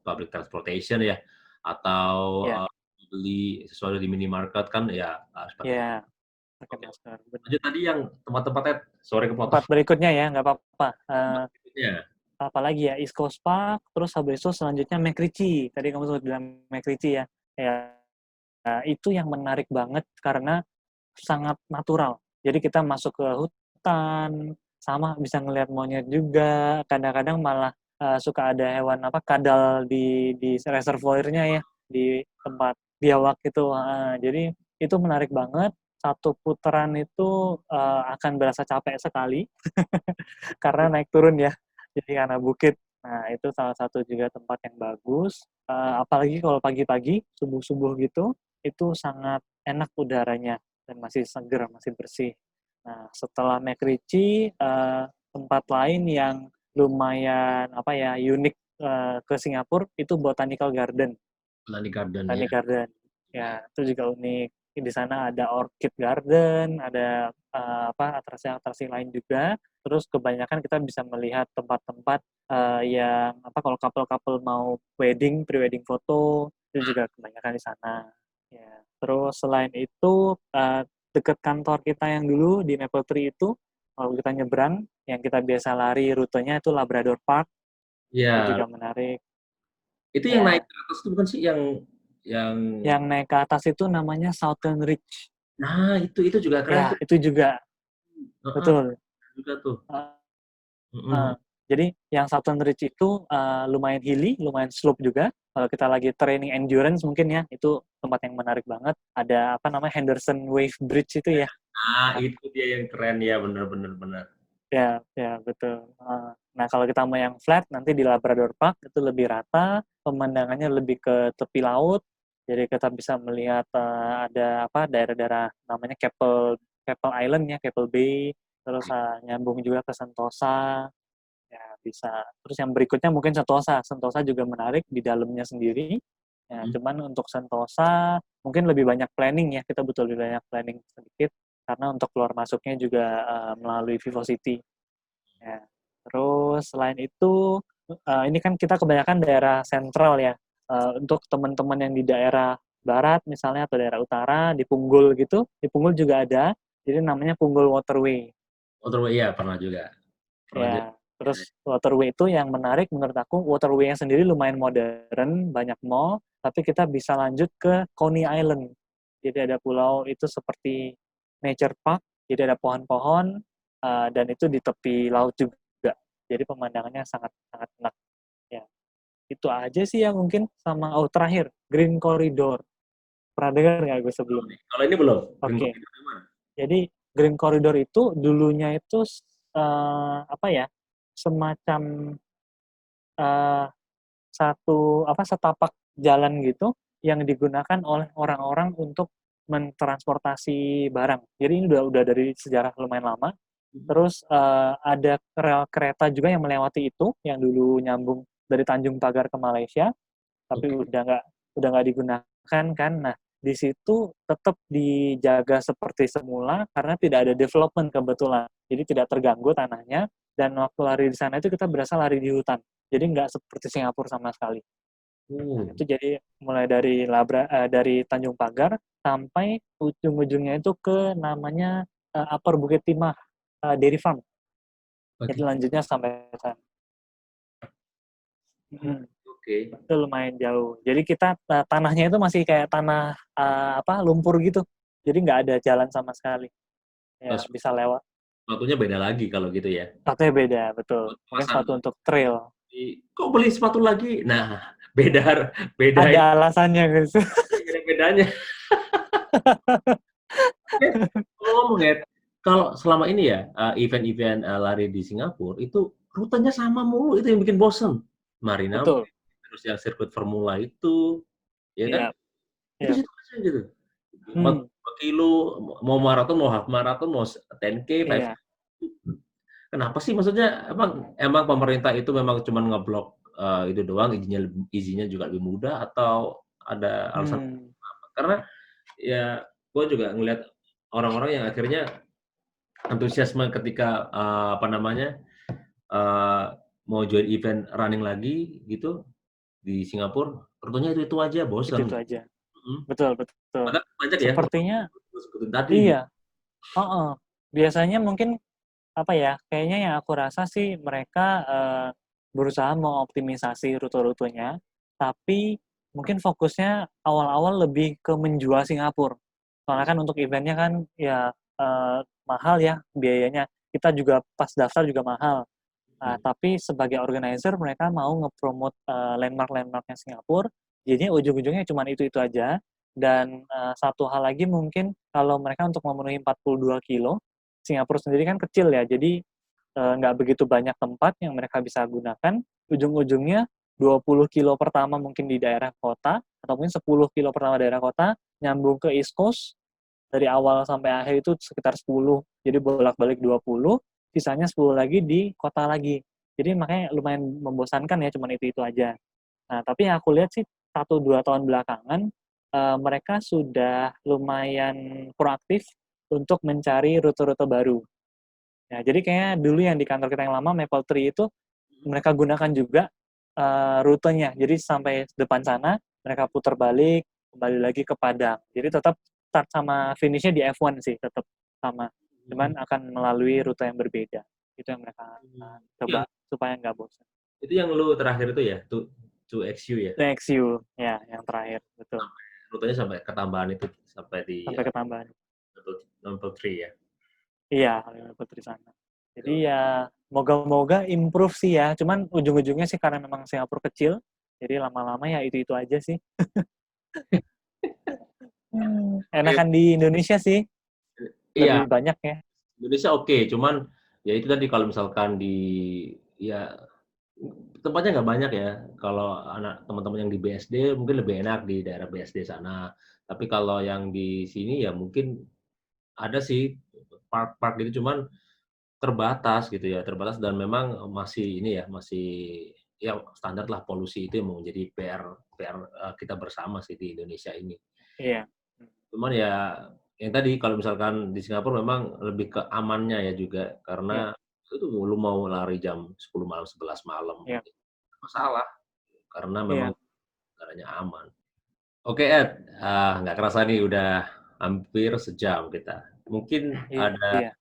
public transportation ya, atau, Ya, beli sesuatu di minimarket kan ya harus pakai ya, masker. pakai Oke, masker. Benar. lanjut tadi yang tempat-tempatnya sorry kepotong, Tempat berikutnya ya, nggak apa-apa. tempat berikutnya. Apalagi ya East Coast Park, terus habis itu selanjutnya McRitchie. Tadi kamu sempat bilang McRitchie ya. Ya, itu yang menarik banget karena sangat natural. Jadi kita masuk ke hutan, sama bisa ngelihat monyet juga. Kadang-kadang malah suka ada hewan apa kadal di reservoirnya ya, di tempat biawak itu. Jadi itu menarik banget. Satu putaran itu akan berasa capek sekali karena naik turun ya. Jadi karena bukit. Nah, itu salah satu juga tempat yang bagus. Apalagi kalau pagi-pagi, subuh-subuh gitu, itu sangat enak udaranya dan masih seger, masih bersih. Nah, setelah McRitchie, tempat lain yang lumayan apa ya unik ke Singapura itu Botanical Garden. Botanic Garden ya, Botanic Garden. Ya, itu juga unik. Di sana ada Orchid Garden, ada apa atraksi-atraksi lain juga. Terus kebanyakan kita bisa melihat tempat-tempat yang apa kalau couple-couple mau wedding, pre-wedding foto itu juga kebanyakan di sana. Ya. Terus selain itu dekat kantor kita yang dulu di Mapletree itu kalau kita nyebrang yang kita biasa lari rutenya itu Labrador Park itu iya, juga menarik. itu yang naik Ya, ke atas itu bukan sih yang yang naik ke atas itu namanya Southern Ridge. nah itu juga keren Ya, tuh, itu juga heeh, betul. juga tuh, Uh, mhm mhm. jadi yang Southern Ridge itu lumayan hilly, lumayan slope juga. Kalau kita lagi training endurance mungkin ya, itu tempat yang menarik banget. Ada apa namanya Henderson Wave Bridge itu ya. Nah itu dia yang keren ya, bener bener bener. Ya, ya betul. Nah kalau kita mau yang flat nanti di Labrador Park itu lebih rata, pemandangannya lebih ke tepi laut. Jadi kita bisa melihat ada apa daerah-daerah namanya Keppel Keppel Island ya, Keppel Bay. terus nyambung juga ke Sentosa, ya bisa. Terus yang berikutnya mungkin Sentosa. Sentosa juga menarik di dalamnya sendiri. Ya, Hmm. cuman untuk Sentosa mungkin lebih banyak planning ya, kita butuh lebih banyak planning sedikit karena untuk keluar masuknya juga melalui VivoCity. Ya. Terus selain itu ini kan kita kebanyakan daerah sentral ya. Untuk teman-teman yang di daerah barat misalnya atau daerah utara di Punggul gitu, di Punggul juga ada. Jadi namanya Punggul Waterway. Waterway iya pernah juga. Pernah juga. Ya, terus waterway itu yang menarik menurut aku, waterway yang sendiri lumayan modern, banyak mall, tapi kita bisa lanjut ke Coney Island. Jadi ada pulau itu seperti nature park, jadi ada pohon-pohon, dan itu di tepi laut juga. Jadi pemandangannya sangat sangat enak. Ya, itu aja sih yang mungkin sama terakhir Green Corridor. Pernah dengar nggak gue sebelumnya? Kalau ini belum, Green Oke, Corridor gimana? jadi Green Corridor itu dulunya itu apa ya? Semacam eh, satu apa setapak jalan gitu yang digunakan oleh orang-orang untuk mentransportasi barang. Jadi ini udah dari sejarah lumayan lama. Terus ada rel kereta juga yang melewati itu, yang dulu nyambung dari Tanjung Pagar ke Malaysia, tapi Oke. udah nggak digunakan kan. Nah, di situ tetap dijaga seperti semula karena tidak ada development kebetulan. Jadi tidak terganggu tanahnya dan waktu lari di sana itu kita berasa lari di hutan. Jadi nggak seperti Singapura sama sekali. Nah, Uh, itu jadi mulai dari Tanjung Pagar sampai ujung-ujungnya itu ke namanya Upper Bukit Timah Dairy Farm. Jadi Oke. lanjutnya sampai sana. Mm. Oke. Itu lumayan jauh. Jadi kita tanahnya itu masih kayak tanah apa lumpur gitu. Jadi nggak ada jalan sama sekali. Ya Nah, bisa lewat. sepatunya beda lagi kalau gitu ya. Sepatunya beda, betul. Buat Mungkin pasang sepatu untuk trail. kok beli sepatu lagi? Nah, beda beda Ada ini alasannya guys. beda bedanya. Oke, ngomong ya, kalau selama ini ya event-event lari di Singapura itu rutenya sama mulu, itu yang bikin bosen. Marina Betul. Bay, terus yang sirkuit Formula itu, ya kan? Iya, Itu iya. situ aja gitu. 4 Hmm, kilo, mau maraton, mau half maraton, mau 10K, 5K. iya. Kenapa sih maksudnya emang emang pemerintah itu memang cuma ngeblok itu doang izinnya juga lebih mudah atau ada alasan Hmm, karena ya gue juga ngelihat orang-orang yang akhirnya antusiasme ketika apa namanya uh, mau join event running lagi gitu di Singapura, rutenya itu aja itu bosen. aja. Mm. Betul, betul. Padahal banyak ya Sepertinya sebutin tadi gitu. iya. Heeh. Biasanya mungkin apa ya? Kayaknya yang aku rasa sih mereka berusaha mengoptimisasi rute-rutenya, tapi mungkin fokusnya awal-awal lebih ke menjual Singapura. Soalnya kan untuk eventnya kan ya mahal ya biayanya. Kita juga pas daftar juga mahal. Tapi sebagai organizer mereka mau nge-promote landmark-landmarknya Singapura, jadinya ujung-ujungnya cuma itu-itu aja. Dan satu hal lagi mungkin kalau mereka untuk memenuhi 42 kilo, Singapura sendiri kan kecil ya, jadi nggak begitu banyak tempat yang mereka bisa gunakan. Ujung-ujungnya 20 kilo pertama mungkin di daerah kota, atau mungkin 10 kilo pertama daerah kota, nyambung ke East Coast, dari awal sampai akhir itu sekitar 10, jadi bolak-balik 20, sisanya 10 lagi di kota lagi. Jadi makanya lumayan membosankan ya, cuman itu aja. Nah, tapi yang aku lihat sih 1-2 tahun belakangan mereka sudah lumayan proaktif untuk mencari rute-rute baru. Ya, jadi kayaknya dulu yang di kantor kita yang lama Maple Tree itu mereka gunakan juga rutenya. Jadi sampai depan sana mereka putar balik kembali lagi ke Padang. Jadi tetap start sama finishnya di F1 sih tetap sama. Cuman akan melalui rute yang berbeda. Itu yang mereka Yang coba supaya nggak bosan. itu yang lu terakhir itu ya, to XU ya. Next you, ya yang terakhir betul. Rutenya sampai ketambahan itu sampai di Sampai ke Tambahan. Number 3 ya. Iya, Halimah Putri sana. Jadi ya moga-moga improve sih ya. Cuman ujung-ujungnya sih karena memang Singapura kecil, jadi lama-lama ya itu-itu aja sih. Oke, Enakan di Indonesia sih, iya, lebih banyak ya. Indonesia oke, cuman ya itu tadi kalau misalkan di ya tempatnya nggak banyak ya. Kalau anak teman-teman yang di BSD mungkin lebih enak di daerah BSD sana. Tapi kalau yang di sini ya mungkin ada sih park-park gitu, cuman terbatas gitu ya, terbatas dan memang masih ini ya, masih ya standar lah polusi itu yang menjadi PR PR, kita bersama sih di Indonesia ini. Iya. Cuman ya yang tadi kalau misalkan di Singapura memang lebih ke amannya ya juga, Iya karena itu lu mau lari jam 10 malam, 11 malam, iya nggak masalah, karena memang iya. negaranya aman. Oke Ed, nggak kerasa nih udah hampir sejam kita. Mungkin ada Iya.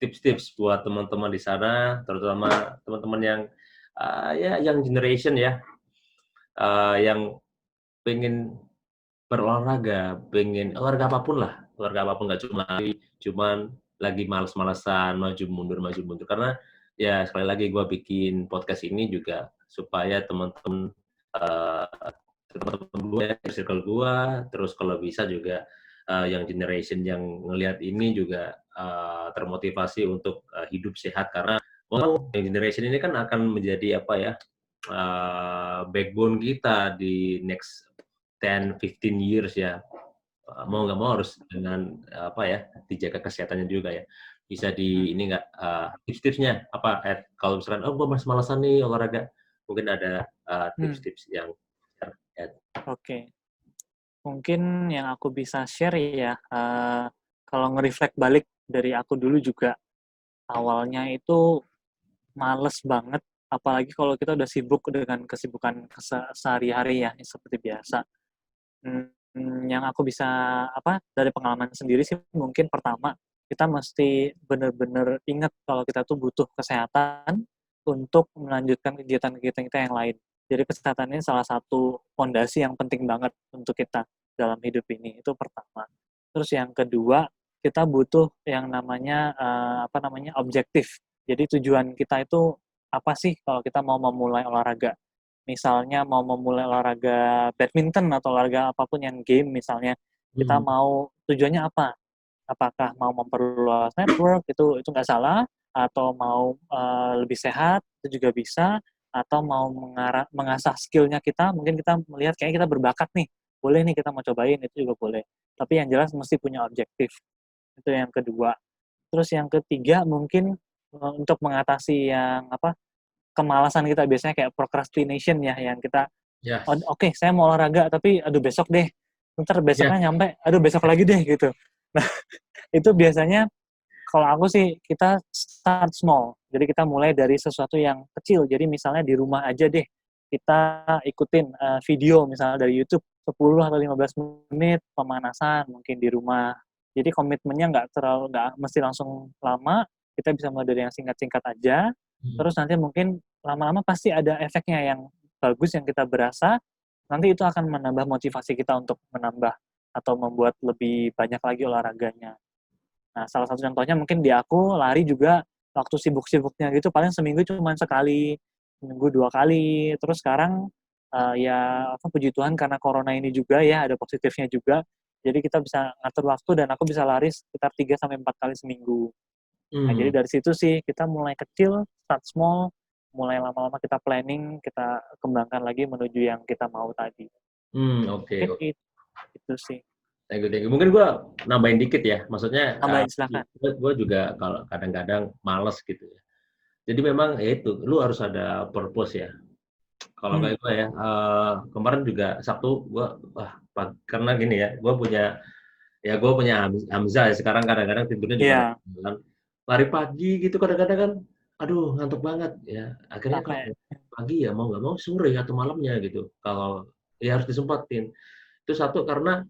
tips-tips buat teman-teman di sana, terutama teman-teman yang, ya young generation ya, yang pengen berolahraga, pengen olahraga apapun lah, olahraga apapun nggak cuma lari, cuman lagi males-malesan, maju mundur. Karena ya sekali lagi gue bikin podcast ini juga supaya teman-teman, teman-teman gue, circle gue, terus kalau bisa juga yang generation yang ngelihat ini juga termotivasi untuk hidup sehat karena memang yang generation ini kan akan menjadi apa ya, backbone kita di next 10, 15 years ya. Mau nggak mau harus dengan apa ya, dijaga kesehatannya juga ya. Bisa Hmm. di ini nggak, tips-tipsnya apa, Ed? Kalau misalkan, "Oh, gue males-malesan nih olahraga," mungkin ada Hmm. tips-tips yang Ed? Oke. Mungkin yang aku bisa share ya, kalau nge-reflect balik dari aku dulu juga, awalnya itu males banget, apalagi kalau kita udah sibuk dengan kesibukan sehari-hari ya, seperti biasa. Yang aku bisa dari pengalaman sendiri sih mungkin pertama, kita mesti bener-bener ingat kalau kita tuh butuh kesehatan untuk melanjutkan kegiatan-kegiatan kita yang lain. Jadi kesehatan ini salah satu fondasi yang penting banget untuk kita dalam hidup ini, itu pertama. Terus yang kedua, kita butuh yang namanya, objektif. Jadi tujuan kita itu apa sih kalau kita mau memulai olahraga? Misalnya mau memulai olahraga badminton atau olahraga apapun yang game misalnya, kita Mhm, mau tujuannya apa? Apakah mau memperluas network, itu nggak salah, atau mau, lebih sehat, itu juga bisa, atau mau mengasah skill-nya kita, mungkin kita melihat kayaknya kita berbakat nih, boleh nih kita mau cobain, itu juga boleh. Tapi yang jelas mesti punya objektif, itu yang kedua. Terus yang ketiga mungkin, untuk mengatasi yang kemalasan kita biasanya kayak procrastination ya, yang kita, "Oh, yes, oke, saya mau olahraga, tapi aduh besok deh, entar iya, besoknya nyampe, aduh besok lagi deh," gitu. Nah, itu biasanya kalau aku sih kita start small. Jadi kita mulai dari sesuatu yang kecil. Jadi misalnya di rumah aja deh, kita ikutin, video misalnya dari YouTube 10 atau 15 menit pemanasan mungkin di rumah. Jadi komitmennya nggak mesti langsung lama, kita bisa mulai dari yang singkat-singkat aja, mhm, terus nanti mungkin lama-lama pasti ada efeknya yang bagus yang kita berasa, nanti itu akan menambah motivasi kita untuk menambah atau membuat lebih banyak lagi olahraganya. Nah, salah satu contohnya mungkin di aku lari juga waktu sibuk-sibuknya gitu paling seminggu cuma sekali, seminggu 2 kali. Terus sekarang, ya puji Tuhan karena corona ini juga ya ada positifnya juga, jadi kita bisa ngatur waktu dan aku bisa lari sekitar 3 sampai 4 kali seminggu. Nah, jadi mmm, dari situ sih kita mulai kecil, start small, mulai lama-lama kita planning, kita kembangkan lagi menuju yang kita mau tadi. oke Mungkin oke. itu sih. Thank you thank you. Mungkin gue nambahin dikit ya, maksudnya, Tambahin silakan. gue juga kalau kadang-kadang males gitu ya. Jadi memang ya itu, lu harus ada purpose ya. Kalau Hmm, kayak gue ya, kemarin juga Sabtu gue, wah karena gini ya, gue punya Hamzah ya, sekarang kadang-kadang tidurnya juga nggak iya, kebetulan. Lari pagi gitu kadang-kadang kan, aduh ngantuk banget ya. Akhirnya kalau capek. pagi ya mau nggak mau sore atau malamnya gitu. Kalau ya harus disempatin. Itu satu karena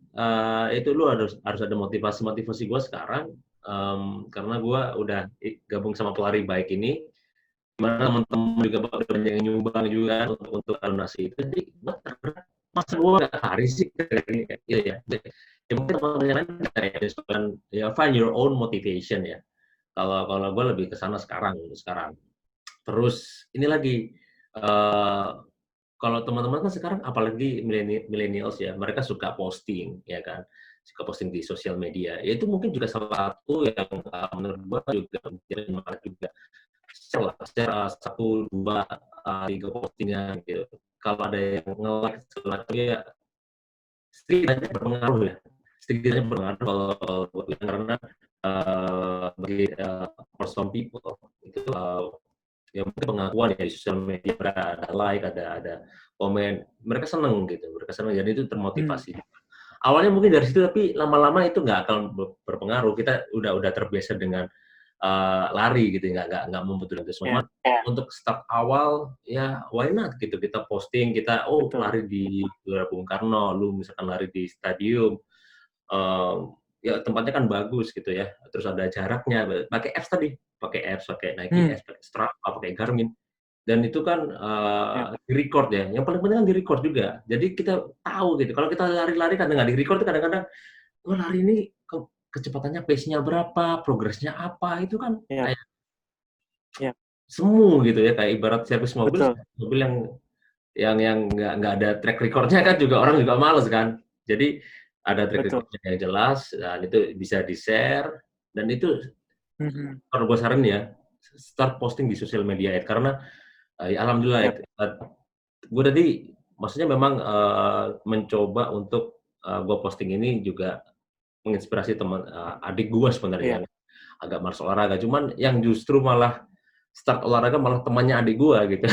itu lu harus harus ada motivasi gue sekarang, karena gue udah gabung sama pelari bike ini, mana teman-teman juga banyak yang nyumbang juga kan untuk alumnasi itu. Jadi gue tergerak, masa gue nggak lari sih kayak gini ya. Iya ya. Ya mungkin teman-teman yang lain kayak misalkan ya find your own motivation ya. Kalau kalau gue lebih ke sana sekarang. Terus ini lagi kalau teman-teman kan sekarang apalagi millennials ya, mereka suka posting ya kan, suka posting di sosial media. Ya itu mungkin juga salah satu yang menurut gua juga menjadi menarik juga. Share 1, 2, 3 postingan gitu. Kalau ada yang nge-like segala macam ya setidaknya berpengaruh ya, setidaknya berpengaruh kalau buat gue karena bagi for some people ya mungkin pengakuan ya di sosial media, ada like, ada komen, mereka seneng gitu, mereka seneng, jadi itu Hmm, termotivasi. Awalnya mungkin dari situ, tapi lama-lama itu nggak akan berpengaruh, kita udah terbiasa dengan, lari gitu, nggak membutuhkan itu semua. ya, Cuman untuk start awal, ya why not gitu, kita posting, kita, oh betul. lari di Gelora Bung Karno, lu misalkan lari di stadium, eee, ya tempatnya kan bagus gitu ya, terus ada jaraknya, pakai apps tadi, pakai apps, pakai Nike Hmm, Apps, pakai Strava, pakai Garmin, dan itu kan, ya, di-record ya, yang paling penting kan di-record juga. Jadi kita tahu gitu, kalau kita lari-lari kadang nggak di-record tuh kadang-kadang, oh lari ini kecepatannya pace-nya berapa, progresnya apa, itu kan ya, kayak ya, semu gitu ya, kayak ibarat servis mobil, betul, mobil yang nggak ada track record-nya kan juga orang juga males kan. Jadi ada track betul. record-nya yang jelas, dan itu bisa di-share, dan itu Mhm, kalau gua saranin ya, start posting di sosial media ya, karena, ya alhamdulillah ya, yap, gue tadi maksudnya memang, mencoba untuk, gue posting ini juga menginspirasi teman, adik gue sebenarnya iya. yang agak malas olahraga, cuman yang justru malah start olahraga malah temannya adik gue gitu.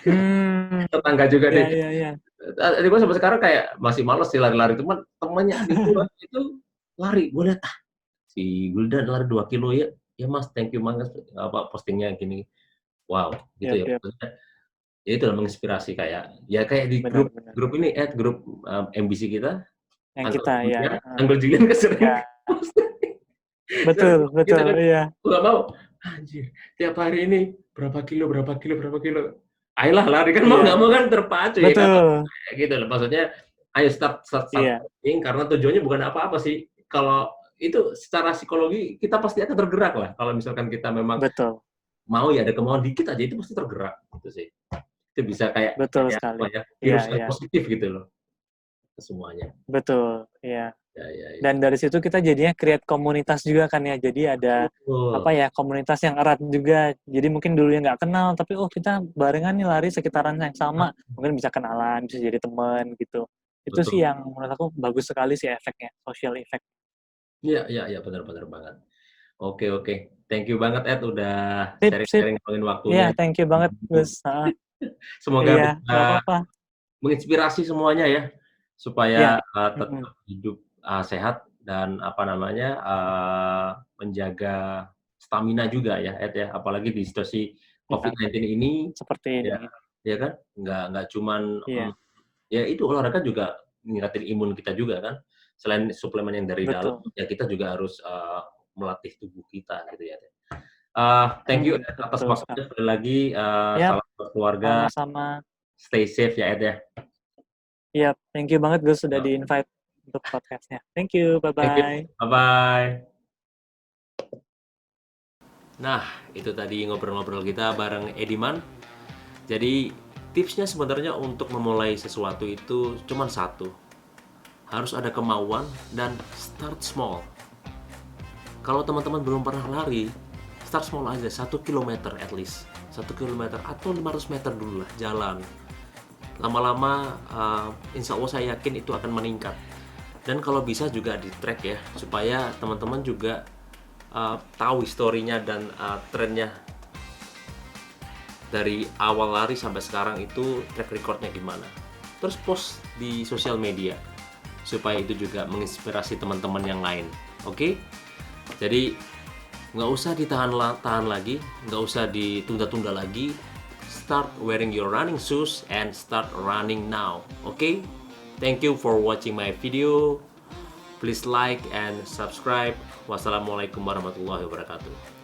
Hmm, Tetangga juga iya nih, iya iya. adik gue sampai sekarang kayak masih males sih lari-lari, cuman temannya adik gue itu lari, gue lihat, "Ah, si Wildan lari 2 kilo ya, ya Mas, thank you banget, apa, posting-nya gini." Wow, gitu Yap ya, yap, maksudnya ya itu menginspirasi kayak ya kayak di benar grup benar. grup ini, grup, MBC kita, Yang Uncle kita ya, Julian heeh, Uncle Julian kan sering ya, posting sering betul gitu betul, kan, iya, gua nggak mau, anjir tiap hari ini berapa kilo berapa kilo berapa kilo, ayolah lari kan mau nggak iya, mau kan terpacu ya kan, betul, kayak gitu loh. Maksudnya ayo start start start iya, posting karena tujuannya bukan apa-apa sih, kalau itu secara psikologi kita pasti akan tergerak lah, kalau misalkan kita memang betul, mau ya ada kemauan dikit aja itu pasti tergerak, gitu sih. Itu bisa kayak betul kayak apa sekali. ya, Iya virus yang iya, positif gitu loh ke semuanya. betul, iya. Ya ya ya. Dan dari situ kita jadinya create komunitas juga kan ya, jadi ada, apa Betul, ya, komunitas yang erat juga. Jadi mungkin dulunya nggak kenal, tapi, oh kita barengan nih lari sekitaran yang sama, mungkin bisa kenalan, bisa jadi teman, gitu. Itu sih betul. yang menurut aku bagus sekali sih efeknya, social effect. Iya iya iya, benar benar banget. Oke oke. Thank you banget Ed, udah Sip sip, sharing-sharing, ngomongin iya waktunya. thank you banget Gus, heeh. Semoga Iya, bisa nggak apa-apa. menginspirasi semuanya ya, Iya, supaya, mhm, tetap hidup, sehat dan apa namanya, menjaga stamina juga ya, Ed, ya. Apalagi di situasi iya, COVID-19 ini, seperti ya ini. ya kan, nggak cuman, Iya, ya itu olahraga juga ningkatin imun kita juga kan. Selain suplemen yang dari dalam, betul. ya kita juga harus, melatih tubuh kita gitu ya. Thank you Ed, atas Betul waktunya sekali. sekali lagi, Yap, salam buat keluarga, sama-sama. stay safe ya Ed ya. Yap, thank you banget Gus sudah di-invite untuk podcast-nya. Thank you, Thank you, bye-bye. bye-bye. Nah, itu tadi ngobrol-ngobrol kita bareng Ediman. Jadi, tipsnya sebenarnya untuk memulai sesuatu itu cuma satu. Harus ada kemauan dan start small. Kalau teman-teman belum pernah lari, start small aja, 1 kilometer at least. 1 kilometer atau 500 meter dulu lah, jalan. Lama-lama, insya Allah saya yakin itu akan meningkat. Dan kalau bisa juga di track ya, supaya teman-teman juga tahu historinya dan trennya dari awal lari sampai sekarang itu track recordnya gimana. Terus post di sosial media supaya itu juga menginspirasi teman-teman yang lain. Oke? Jadi nggak usah tahan lagi, nggak usah ditunda-tunda lagi. Start wearing your running shoes and start running now. Oke? Thank you for watching my video. Please like and subscribe. Wassalamualaikum warahmatullahi wabarakatuh.